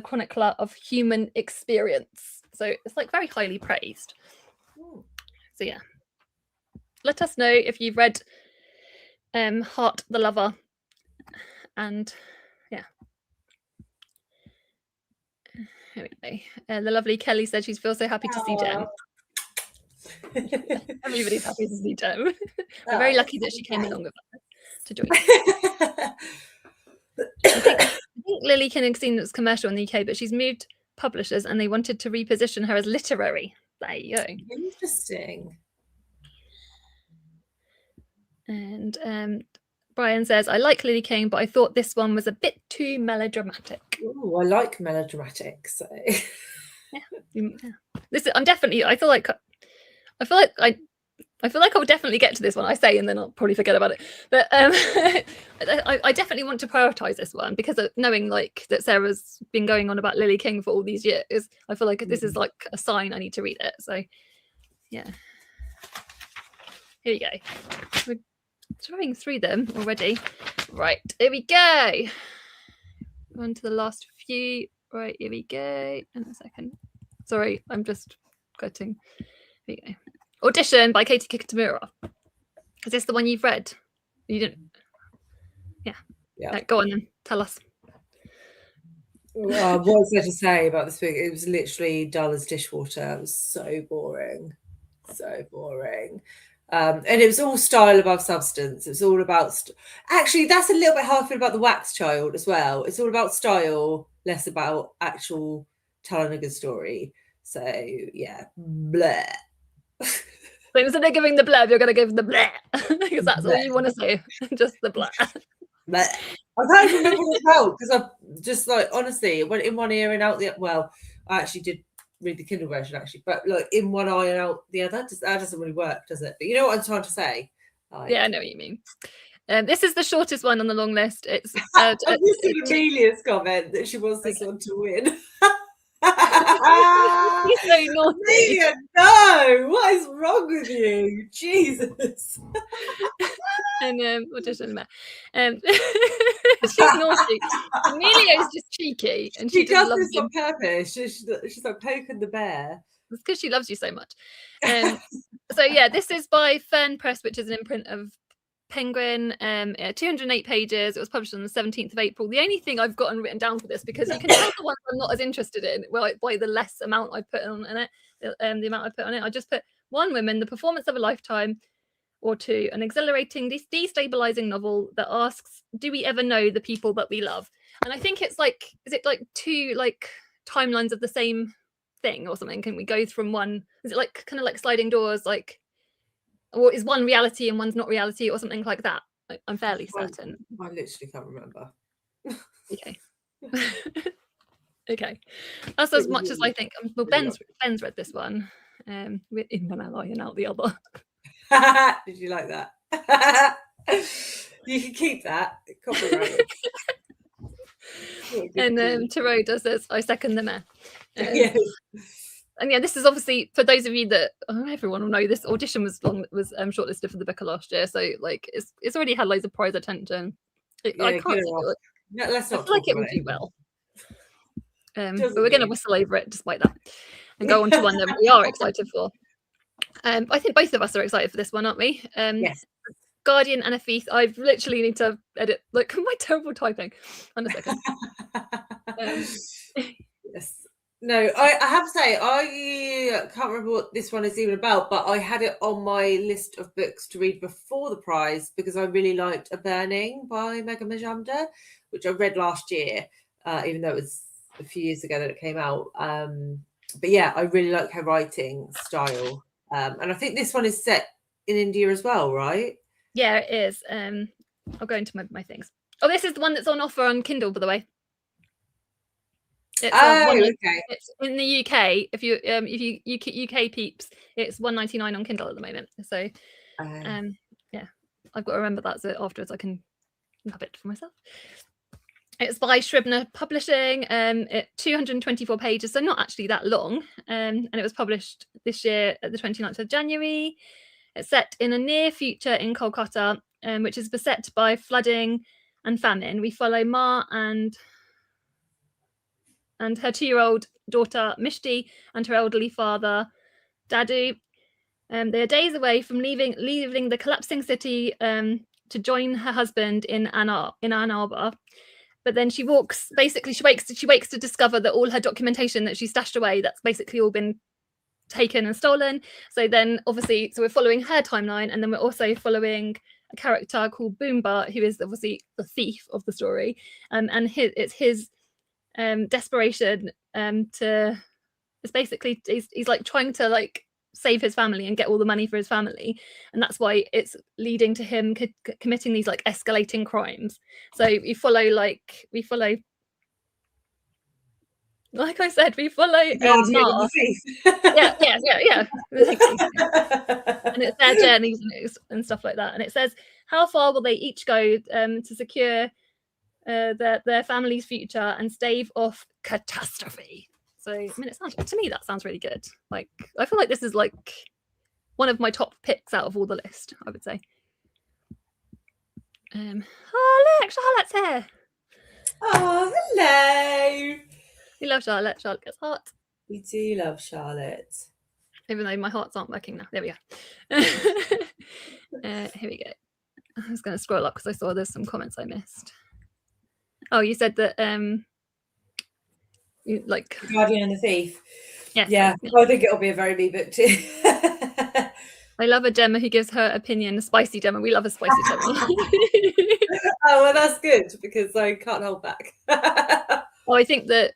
chronicler of human experience. So it's like very highly praised. So yeah, let us know if you've read Heart the Lover, and yeah. Here we go. The lovely Kelly said she feels so happy to see Jem. Everybody's happy to see Jem. We're very lucky that she came along with us to join. I think Lily King has seen this commercial in the UK, but she's moved publishers and they wanted to reposition her as literary. There you go. Interesting. And Brian says, I like Lily King, but I thought this one was a bit too melodramatic. Oh, I like melodramatic. So yeah. I feel like I will definitely get to this one. I say, and then I'll probably forget about it. But I definitely want to prioritize this one because of knowing like that Sarah's been going on about Lily King for all these years. I feel like this is like a sign I need to read it. So yeah, here we go. We're throwing through them already. Right, here we go. On to the last few. Right, here we go. In a second. Sorry, I'm just cutting. Here we go. Audition by Katie Kitamura. Is this the one you've read? You didn't? Yeah. Go on then. Tell us. What was there to say about this book? It was literally dull as dishwater. It was so boring. So boring. And it was all style above substance. It was all about... Actually, that's a little bit how I feel about The Wax Child as well. It's all about style, less about actual telling a good story. So, yeah. Bleh. So instead of giving the blurb, you're going to give the bleh. Because that's all you want to say. Just the bleh. Bleh. I can't even remember what it's about because I just like, honestly, it went in one ear and out the... Well, I actually did read the Kindle version actually, but like in one eye and out the other. That doesn't really work, does it? But you know what I'm trying to say? Yeah, I know what you mean. This is the shortest one on the long list. It's I've seen Amelia's comment that she wants this one to win. He's so naughty. Amelia, no, what is wrong with you? Jesus. And Audition, she's naughty. Amelia's just cheeky, and she does this on purpose. She's like poking the bear. It's because she loves you so much. So yeah, this is by Fern Press, which is an imprint of Penguin. 208 pages. It was published on the 17th of April. The only thing I've gotten written down for this, because you can tell the ones I'm not as interested in, well, by the less amount I put on in it, the amount I put on it. I just put one woman, the performance of a lifetime, or two, an exhilarating, destabilizing novel that asks, do we ever know the people that we love? And I think it's like, is it like two like timelines of the same thing or something? Can we go from one? Is it like kind of like sliding doors, like, or is one reality and one's not reality or something like that? I'm fairly certain. I literally can't remember. Okay. Okay, that's as much as I think. Well, Ben's read this one. We're in one ally and out the other. Did you like that? You can keep that. Copyright. And Tarot does this. I second the mayor. Yes. And yeah, this is obviously for those of you that everyone will know this. Audition was shortlisted for the Booker last year, so like it's already had loads of prize attention. I can't. Let's not. I feel like it will do well. But we're going to whistle over it despite that and go on to one that we are excited for. I think both of us are excited for this one, aren't we? Yes. Guardian and a Thief. I literally need to edit. Look, my terrible typing. On a second. Yes. No, I have to say, I can't remember what this one is even about, but I had it on my list of books to read before the prize because I really liked A Burning by Megha Majumdar, which I read last year, even though it was a few years ago that it came out. But yeah, I really like her writing style. And I think this one is set in India as well, right? Yeah, it is. I'll go into my things. Oh, this is the one that's on offer on Kindle, by the way. Okay. It's in the UK. If you UK peeps, it's £1.99 on Kindle at the moment. So, yeah, I've got to remember that so afterwards I can have it for myself. It's by Scribner Publishing. It 224 pages, so not actually that long. And it was published this year at the 29th of January. It's set in a near future in Kolkata, which is beset by flooding and famine. We follow Ma and her 2-year-old daughter Mishti and her elderly father Dadu. They are days away from leaving the collapsing city to join her husband in Ann Arbor. But then she wakes to discover that all her documentation that she stashed away, that's basically all been taken and stolen. So then obviously, we're following her timeline, and then we're also following a character called Boomba, who is obviously the thief of the story. And it's his desperation to, it's basically he's like trying to like save his family and get all the money for his family, and that's why it's leading to him committing these like escalating crimes. So we follow like I said, we follow Ma. yeah and it's their journeys and stuff like that, and it says how far will they each go to secure their family's future and stave off catastrophe. So I mean, that sounds really good. Like, I feel like this is like one of my top picks out of all the list, I would say. Oh look, Charlotte's here. Oh, hello. We love Charlotte. Charlotte gets heart. We do love Charlotte. Even though my hearts aren't working now. There we go. Here we go. I was going to scroll up because I saw there's some comments I missed. Oh, you said that you like Guardian and the Thief. Yes, yeah. I think it'll be a very me book too. I love a Gemma who gives her opinion, a spicy Gemma. We love a spicy Gemma. Oh, well, that's good because I can't hold back. Oh, I think that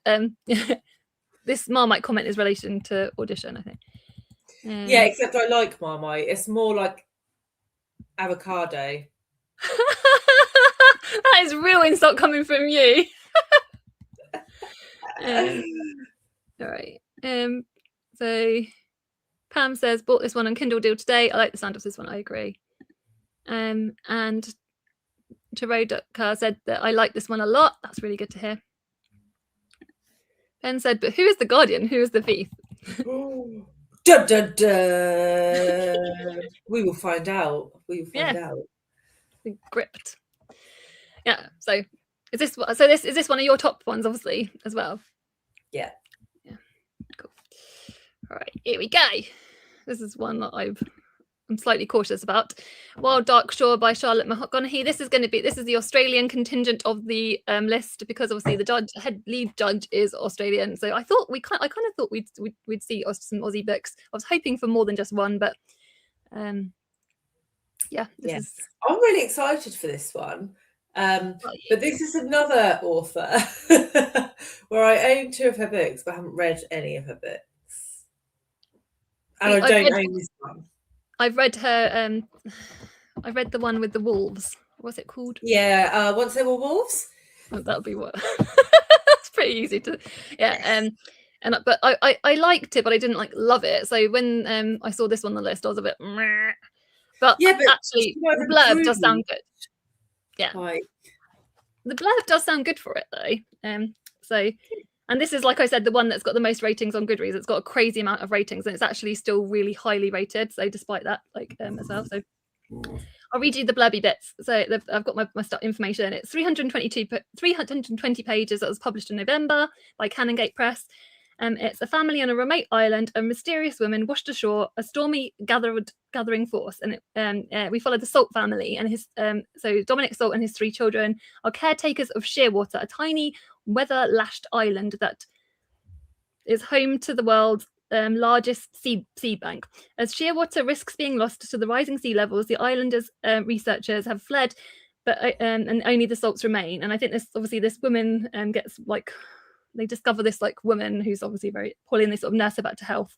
this Marmite comment is relation to Audition, I think. Yeah, except I like Marmite. It's more like avocado. That is real insult coming from you. All right. So Pam says, bought this one on Kindle deal today. I like the sound of this one. I agree. And Tarot.car said that I like this one a lot. That's really good to hear. Ben said, but who is the Guardian? Who is the Thief? Dun, dun, dun. We will find out. We will find out. Gripped. Yeah. So is this one of your top ones, obviously, as well? Yeah. Yeah. Cool. All right. Here we go. This is one that I'm slightly cautious about. Wild Dark Shore by Charlotte McConaughey. This is the Australian contingent of the list because obviously the lead judge is Australian. So I thought I kind of thought we'd see some Aussie books. I was hoping for more than just one, but Yeah, this Yes. is. I'm really excited for this one. But this is another author where I own 2 of her books, but haven't read any of her books. And I don't own this one. I've read her. I read the one with the wolves. What's it called? Yeah, Once There Were Wolves. Oh, that'll be what. It's pretty easy to. Yeah. But I liked it, but I didn't like love it. So when I saw this one on the list, I was a bit. Meh. But actually, the blurb does sound good. Yeah. Like, the blurb does sound good for it though. So, and this is, like I said, the one that's got the most ratings on Goodreads. It's got a crazy amount of ratings, and it's actually still really highly rated. So despite that, as well. So I'll read you the blurby bits. So I've got my information. It's 320 pages. That was published in November by Canongate Press. It's a family on a remote island. A mysterious woman washed ashore. A stormy gathering force, and we follow the Salt family and his. So Dominic Salt and his 3 children are caretakers of Shearwater, a tiny weather-lashed island that is home to the world's largest seed bank. As Shearwater risks being lost to the rising sea levels, the islanders' researchers have fled, but and only the Salts remain. And I think this woman gets like. They discover this woman who's obviously very poorly, and they sort of nurse her back to health.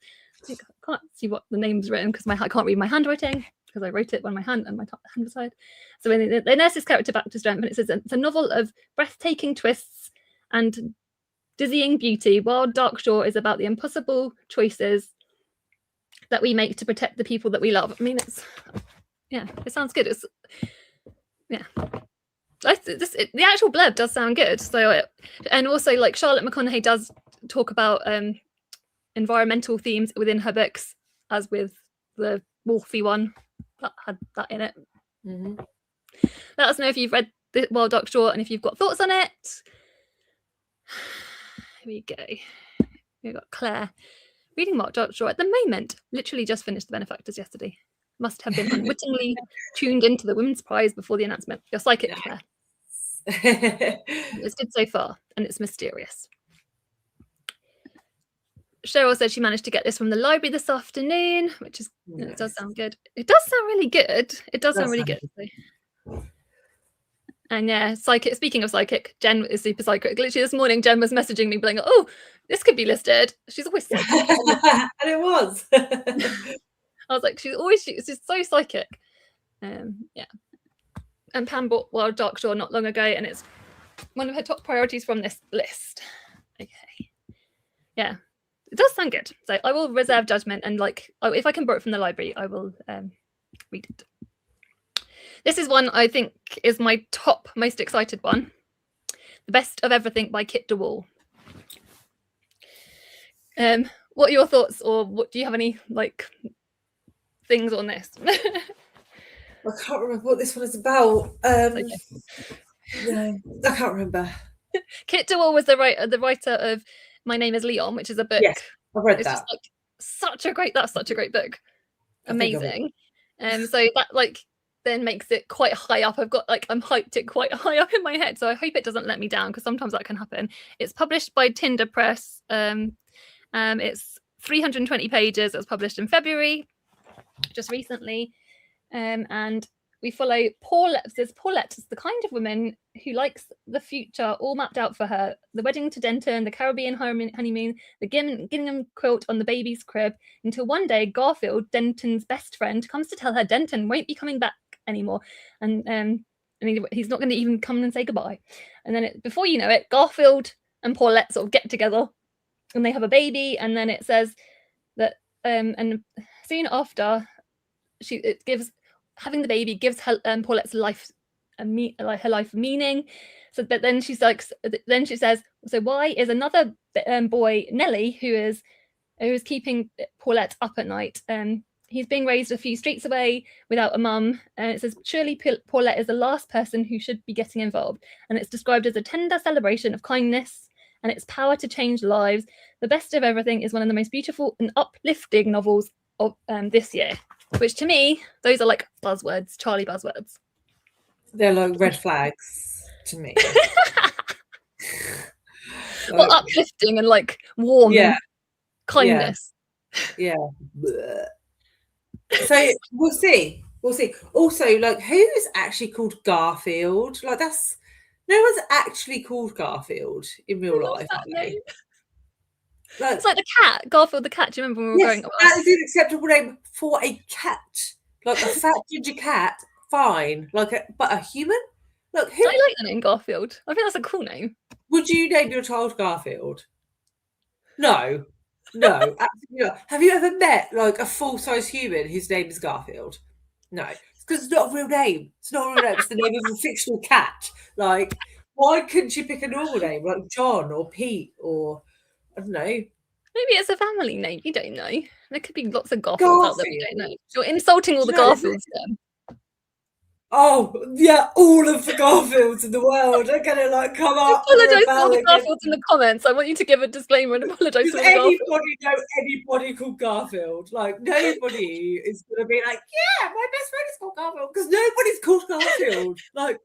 I can't see what the name's written because I can't read my handwriting because I wrote it when my hand and my hand was tied. So when they nurse this character back to strength, and it says it's a novel of breathtaking twists and dizzying beauty. Wild Dark Shore is about the impossible choices that we make to protect the people that we love. I mean, it sounds good. The actual blurb does sound good. So, and also Charlotte McConaughey does talk about environmental themes within her books, as with the Wolfie one that had that in it. Mm-hmm. Let us know if you've read the Wild Dark Shore and if you've got thoughts on it. Here we go. We've got Claire reading Wild Dark Shore at the moment. Literally just finished the Benefactors yesterday. Must have been unwittingly tuned into the Women's Prize before the announcement. You're psychic, Claire. It's good so far, and it's mysterious. Cheryl said she managed to get this from the library this afternoon, which is it does sound good. It does sound really good. It does sound really good. And yeah, psychic. Speaking of psychic, Jen is super psychic. Literally this morning, Jen was messaging me, being like, "Oh, this could be listed." She's always psychic. And it was. I was like, she's so psychic. Yeah. And Pam bought Wild Dark Shore not long ago, and it's one of her top priorities from this list. Okay. Yeah. It does sound good. So I will reserve judgment, and if I can borrow it from the library, I will read it. This is one I think is my top most excited one. The Best of Everything by Kit DeWall. What are your thoughts, or what do you have any things on this? I can't remember what this one is about. No, I can't remember. Kit DeWall was the writer of My Name Is Leon, which is a book. Yes, I've read that. That's such a great book. Amazing. So that then makes it quite high up. I'm hyped it quite high up in my head. So I hope it doesn't let me down, because sometimes that can happen. It's published by Tinder Press. It's 320 pages. It was published in February, just recently. And we follow Paulette. Paulette is the kind of woman who likes the future all mapped out for her. The wedding to Denton, the Caribbean honeymoon, the gingham quilt on the baby's crib, until one day Garfield, Denton's best friend, comes to tell her Denton won't be coming back anymore. And he's not going to even come and say goodbye. And then before you know it, Garfield and Paulette sort of get together and they have a baby. And then it says that and soon after, having the baby gives her Paulette's life her life meaning. So but then she says, so why is another boy, Nelly, who is keeping Paulette up at night, he's being raised a few streets away without a mum, and it says surely Paulette is the last person who should be getting involved, and it's described as a tender celebration of kindness and its power to change lives. The Best of Everything is one of the most beautiful and uplifting novels of this year. Which to me, those are buzzwords, Charlie buzzwords. They're like red flags to me. Well, uplifting and warm, and kindness. Yeah. So we'll see. We'll see. Also, like, who's actually called Garfield? Like, that's no one's actually called Garfield in real life. That name. Like, it's like the cat, Garfield the cat. Do you remember when we were yes, growing up? that is an acceptable name for a cat. Like a fat ginger cat, fine. But a human? Look, who I like the name Garfield. I think that's a cool name. would you name your child Garfield? No, absolutely not. Have you ever met like a full-size human whose name is Garfield? No, because it's not a real name. It's not a real name. It's the name of a fictional cat. Like, why couldn't you pick a normal name like John or Pete or I don't know? Maybe it's a family name. You don't know. There could be lots of Garfields out there we don't know. You're insulting all the Garfields then. Oh, yeah, all of the Garfields in the world are going to like come up. Apologise to all the Garfields in the comments. I want you to give a disclaimer and apologise to all the Garfields. Anybody know anybody called Garfield? Like, nobody is going to be like, yeah, my best friend is called Garfield, because nobody's called Garfield. Like,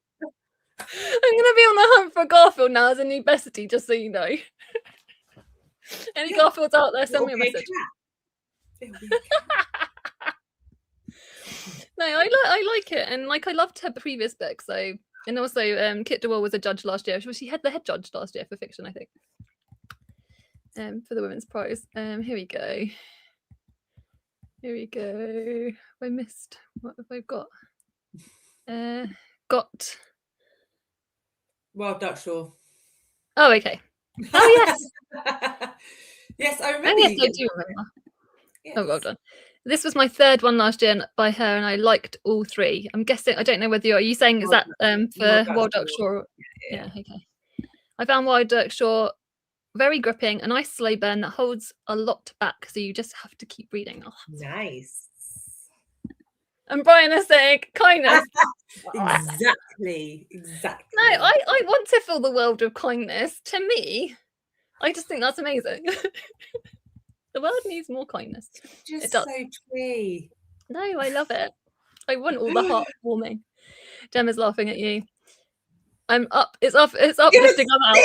I'm going to be on the hunt for Garfield now as a new bestie, just so you know. Any Garfields out there, send me a message. No, I like it, and like I loved her previous book. So, and also Kit DeWall was a judge last year. She had the head judge last year for fiction, I think. For the Women's Prize. Here we go. I missed. What have I got? Got Wild Duck Shore. Oh, okay. Oh yes. Yes, I remember. Yes, I do remember. Yes. Oh, well done. This was my third one last year by her, and I liked all three. I'm guessing, I don't know whether are you saying is that for Wild Duck Shore? Yeah, okay. I found Wild Duck Shore very gripping, a nice slow burn that holds a lot back, so you just have to keep reading. Oh, nice. And Brian is saying kindness. Exactly. No, I want to fill the world with kindness. To me, I just think that's amazing. The world needs more kindness. Just so twee. No, I love it. I want all the heartwarming. Gemma's laughing at you. I'm up. It's uplifting. I'm out.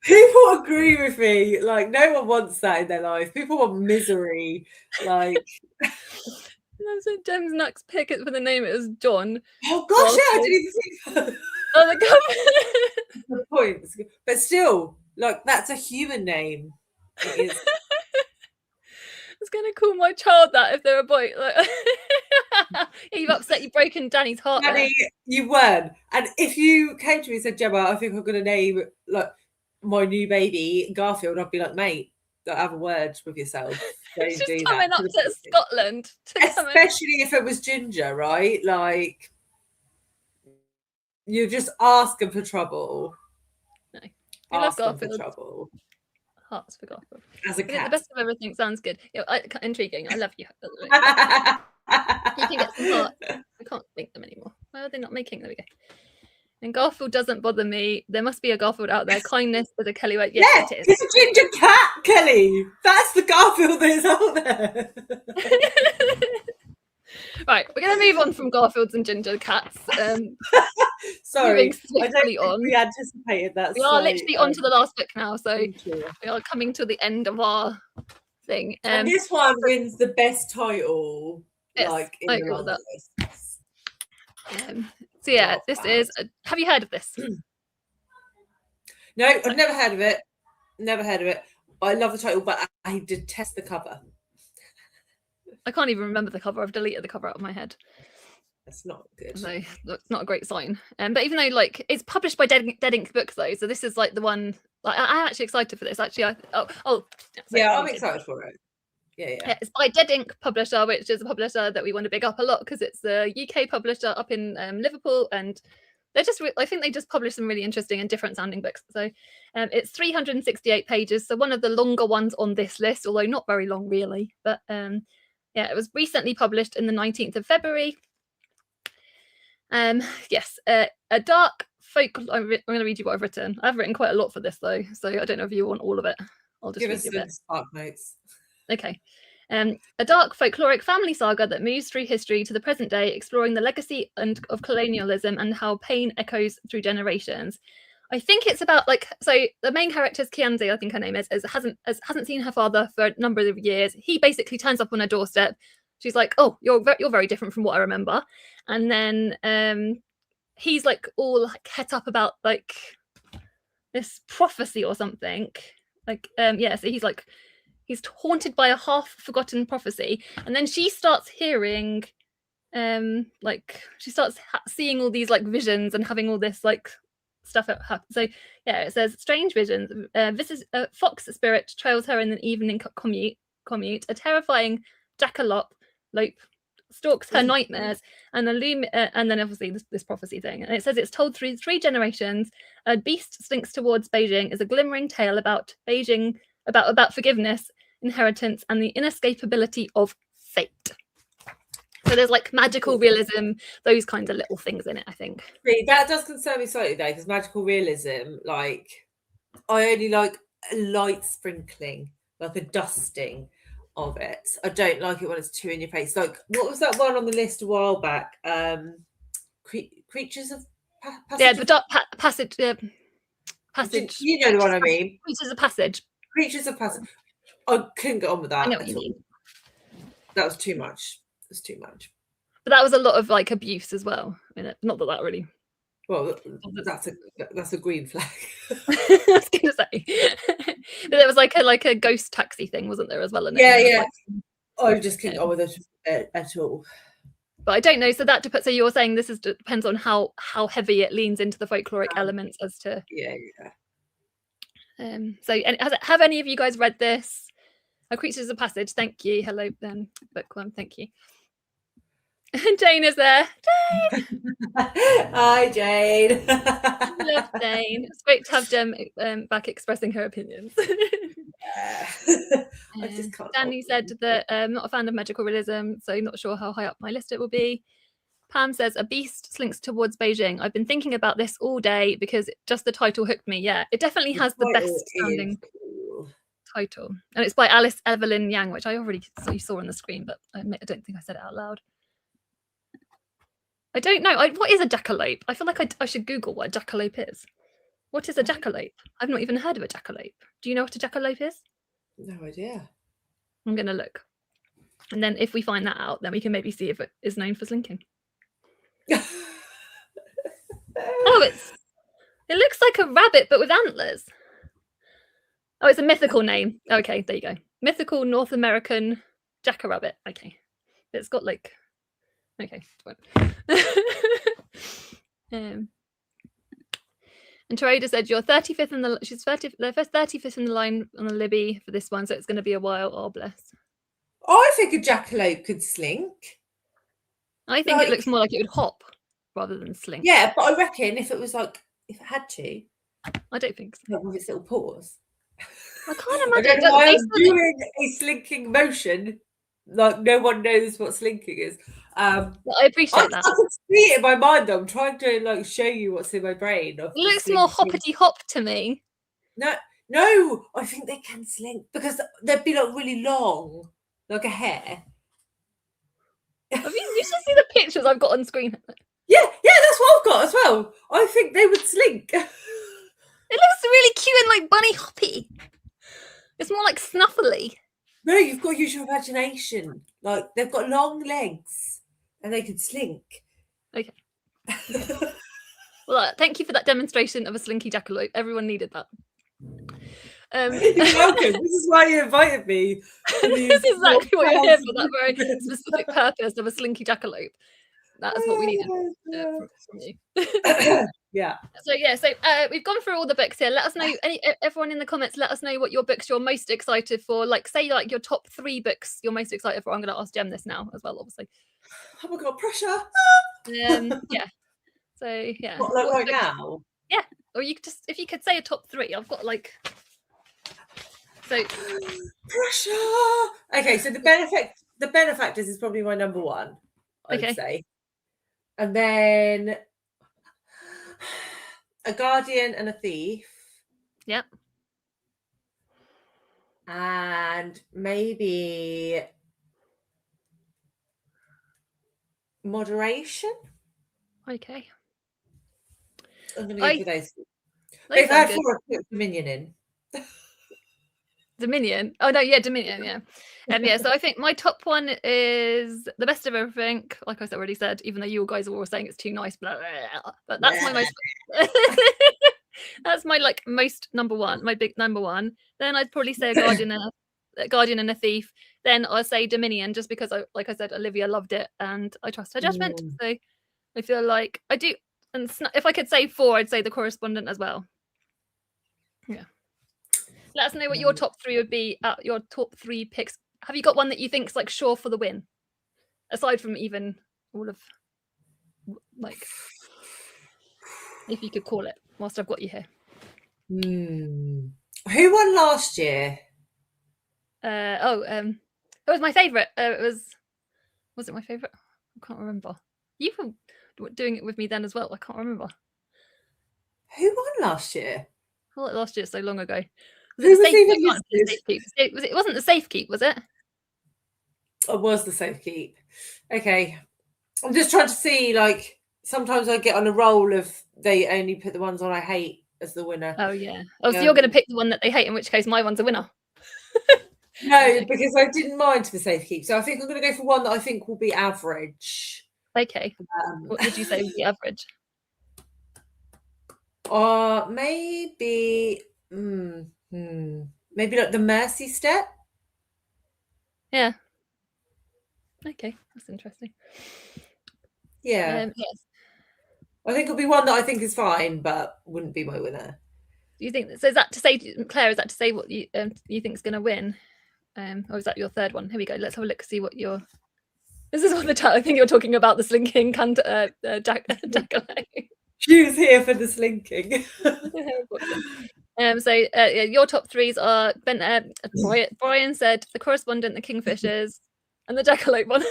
People agree with me. Like, no one wants that in their life. People want misery. Like, so Gem's next pick for the name. It was John. Oh gosh, yeah, I didn't even think that. Oh, the good point. But still, like, that's a human name. It is. I was going to call my child that if they're a boy. Like, you've upset, you've broken Danny's heart. Danny, you weren't. And if you came to me and said, Gemma, I think I'm going to name like my new baby Garfield, I'd be like, mate, have a word with yourself. She's coming up to Scotland. Especially if it was Ginger, right? Like, you're just asking for trouble. No. You love Garfield. For trouble. Hearts for Garfield. As a cat. The best of everything sounds good. Intriguing. I love you. You can get some hearts. I can't make them anymore. Why are they not making? There we go. And Garfield doesn't bother me. There must be a Garfield out there. Kindness is a Kelly White. Yes, it is. It's a ginger cat, Kelly. That's the Garfield that is out there. Right, we're going to move on from Garfields and ginger cats. Sorry, I don't think we anticipated that. We are literally on to the last book now, so we are coming to the end of our thing. And this one wins the best title. Yes, like in I agree with that. So yeah, this is. Have you heard of this? No, I've never heard of it. Never heard of it. I love the title, but I detest the cover. I can't even remember the cover. I've deleted the cover out of my head. That's not good. So that's not a great sign. But even though like it's published by Dead Ink Books though, so this is like the one. Like I'm actually excited for this. Actually, I'm excited for it. Yeah, it's by Dead Ink Publisher, which is a publisher that we want to big up a lot because it's a UK publisher up in Liverpool, and they're just. I think they just publish some really interesting and different sounding books. So it's 368 pages, so one of the longer ones on this list, although not very long really. But yeah, it was recently published in the 19th of February. Yes, a dark folk. I'm going to read you what I've written. I've written quite a lot for this though, so I don't know if you want all of it. I'll just give read us you some spark notes. Okay. A dark folkloric family saga that moves through history to the present day, exploring the legacy of colonialism and how pain echoes through generations. I think it's about so the main character is Kianzi, I think her name is hasn't seen her father for a number of years. He basically turns up on her doorstep, she's like, oh, you're very different from what I remember. And then he's like all like het up about like this prophecy or something. Like yeah, so he's haunted by a half forgotten prophecy, and then she starts hearing like she starts seeing all these like visions and having all this like stuff happen. So yeah, it says strange visions. This is a fox spirit trails her in an evening commute. A terrifying jackalope stalks her nightmares, and and then obviously this prophecy thing. And it says it's told through 3 generations. A beast slinks towards Beijing is a glimmering tale about Beijing, about forgiveness, inheritance, and the inescapability of fate. So there's like magical realism, those kinds of little things in it, I think. That does concern me slightly though, because magical realism, like I only like a light sprinkling, like a dusting of it. I don't like it when it's too in your face. Like, what was that one on the list a while back? Creatures of Passage. Yeah, the passage. Passage. You know the one I mean. Creatures of Passage. Creatures of Passage. I couldn't get on with that. I know what you mean. That was too much. It was too much. But that was a lot of like abuse as well. I mean, not that really. Well, that's a green flag. I was gonna say, but there was like a ghost taxi thing, wasn't there, as well? Yeah. I just couldn't go with it at all. But I don't know. So that depends. So you're saying this depends on how heavy it leans into the folkloric elements as to. Yeah. So have any of you guys read this? Creatures of Passage. Thank you. Hello, bookworm. Thank you. Jane is there. Jane. Hi, Jane. Love Jane. It's great to have Jem back expressing her opinions. Danny said that I'm not a fan of magical realism, so not sure how high up my list it will be. Pam says a beast slinks towards Beijing. I've been thinking about this all day because just the title hooked me. Yeah, it definitely has the best sounding title, and it's by Alice Evelyn Yang, which I already saw on the screen, but I don't think I said it out loud. I don't know. What is a jackalope? I feel like I should Google what a jackalope is. What is a jackalope? I've not even heard of a jackalope. Do you know what a jackalope is? No idea. I'm going to look. And then if we find that out, then we can maybe see if it is known for slinking. Oh, it looks like a rabbit, but with antlers. Oh, it's a mythical name. Okay, there you go. Mythical North American jackrabbit. Okay. It's got like... Okay. And Terada said you're 35th in the... She's 35th in the line on the Libby for this one, so it's going to be a while. Oh, bless. I think a jackalope could slink. I think it looks more like it would hop rather than slink. Yeah, but I reckon if it had to. I don't think so. With its little paws. I can't imagine. I don't know why I'm doing a slinking motion. Like no one knows what slinking is. I appreciate that. I can see it in my mind though. I'm trying to like show you what's in my brain. It looks more hoppity hop to me. No, I think they can slink because they'd be like really long, like a hare. You should see the pictures I've got on screen. Yeah, that's what I've got as well. I think they would slink. It looks really cute and like bunny hoppy. It's more like snuffly. No, you've got to use your imagination. Like they've got long legs and they can slink. Okay. Well, thank you for that demonstration of a slinky jackalope. Everyone needed that. You're welcome. This is why you invited me. This is exactly what you're here for, that very specific purpose of a slinky jackalope. That is what we needed from you. Yeah. So we've gone through all the books here. Let us know, everyone in the comments, let us know what your books you're most excited for. Like, say, like your top 3 books you're most excited for. I'm going to ask Jem this now as well, obviously. Oh my god, pressure. Yeah. So yeah. What, like right now? Yeah. Or you could just, if you could say a top 3. I've got like. So pressure. Okay, so the benefactors is probably my number 1. I would say. And then a guardian and a thief. Yep. And maybe moderation. Okay. I'm going to go for those. They've had 4 Dominion in. Dominion. Oh no, yeah, Dominion, yeah. Yeah, so I think my top one is The Best of Everything. Like I already said, even though you guys are all saying it's too nice, blah, blah, blah, but that's my most that's my like most number one, my big number one. Then I'd probably say a Guardian and a Thief. Then I'll say Dominion, just because like I said, Olivia loved it and I trust her judgment. So I feel like I do. And if I could say 4, I'd say The Correspondent as well. Yeah. Let us know what your top 3 would be. Your top 3 picks. Have you got one that you think's like sure for the win, aside from even all of like, if you could call it, whilst I've got you here? Who won last year? It was my favourite. Was it my favourite? I can't remember. You were doing it with me then as well. I can't remember. Who won last year? I thought last year so long ago. Who was even listed? It wasn't the Safe Keep, was it? It was the Safe Keep. Okay. I'm just trying to see, like, sometimes I get on a roll of they only put the ones on I hate as the winner. Oh, yeah. Oh, so you're going to pick the one that they hate, in which case my one's a winner. No, because I didn't mind the Safe Keep. So I think I'm going to go for one that I think will be average. Okay. What did you say would be average? Maybe... maybe like the Mercy Step. Yeah. Okay, that's interesting. Yeah. Yes. I think it'll be one that I think is fine, but wouldn't be my winner. Do you think so? Is that to say, Claire? Is that to say what you think is going to win? Or is that your third one? Here we go. Let's have a look. See what your. This is on the chat. I think you're talking about the slinking Jackalope. She was here for the slinking. So your top 3s are Brian said The Correspondent, the Kingfishers, and the Jackalope one.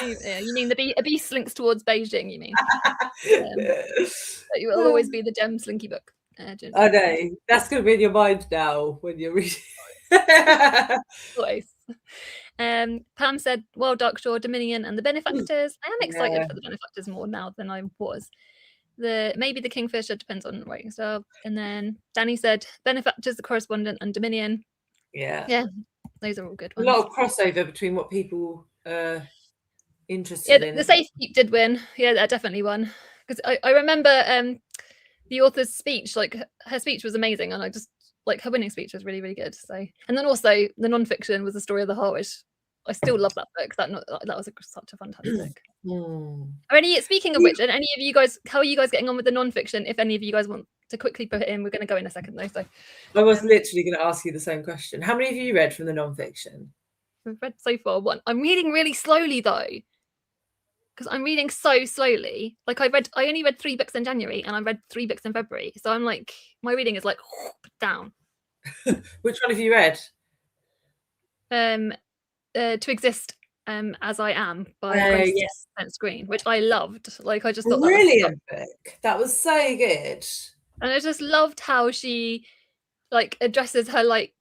You mean a bee slinks towards Beijing, you mean? You will always be the gem slinky book. I know. That's going to be in your mind now when you're reading. Always. Pam said Wild Darkshore, Dominion, and the Benefactors. I am excited for the Benefactors more now than I was. Maybe the Kingfisher, depends on writing style. And then Danny said Benefactors, the Correspondent, and Dominion. Yeah, those are all good ones. A lot of crossover between what people interested in. The Safe Keep did win. Yeah, that definitely won. Because I remember the author's speech, like her speech was amazing, and I just like her winning speech was really, really good. So, and then also the non-fiction was The Story of the Heart, which I still love that book. That was such a fantastic book. Speaking of which, and any of you guys, how are you guys getting on with the non-fiction? If any of you guys want to quickly put it in, we're going to go in a second though. So I was literally going to ask you the same question. How many of you read from the non-fiction? I've read so far one. I'm reading really slowly though, because I'm reading so slowly. Like I only read 3 books in January, and I read 3 books in February. So I'm like, my reading is like down. Which one have you read? To Exist as I Am by Spence Green, which I loved. Like I just thought brilliant book. That was so good. And I just loved how she like addresses her like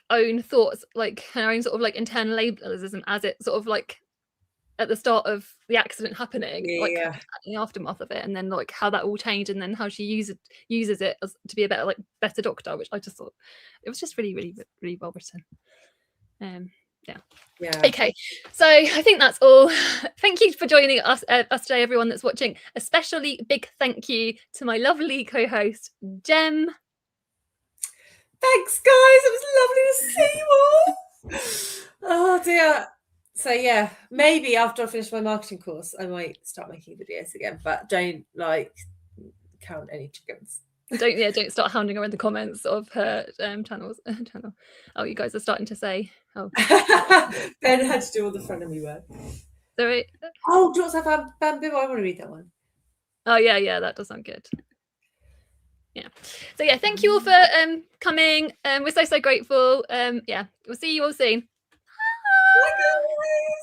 own thoughts, like her own sort of like internal ableism as it sort of like at the start of the accident happening, like the aftermath of it, and then like how that all changed, and then how she uses it to be a better doctor, which I just thought it was just really, really, really well written. Yeah. Okay, so I think that's all. Thank you for joining us today, everyone that's watching. Especially big thank you to my lovely co-host Jem. Thanks, guys. It was lovely to see you all. Oh dear. So yeah, maybe after I finish my marketing course, I might start making videos again. But don't count any chickens. Don't start hounding her in the comments of her channel. Oh, you guys are starting to say. Oh, Ben had to do all the frenemy work. Sorry. Oh, do you want to have Bamboo? I want to read that one. Oh yeah, that does sound good. Yeah. So yeah, thank you all for coming. We're so grateful. Yeah, we'll see you all soon. Bye guys.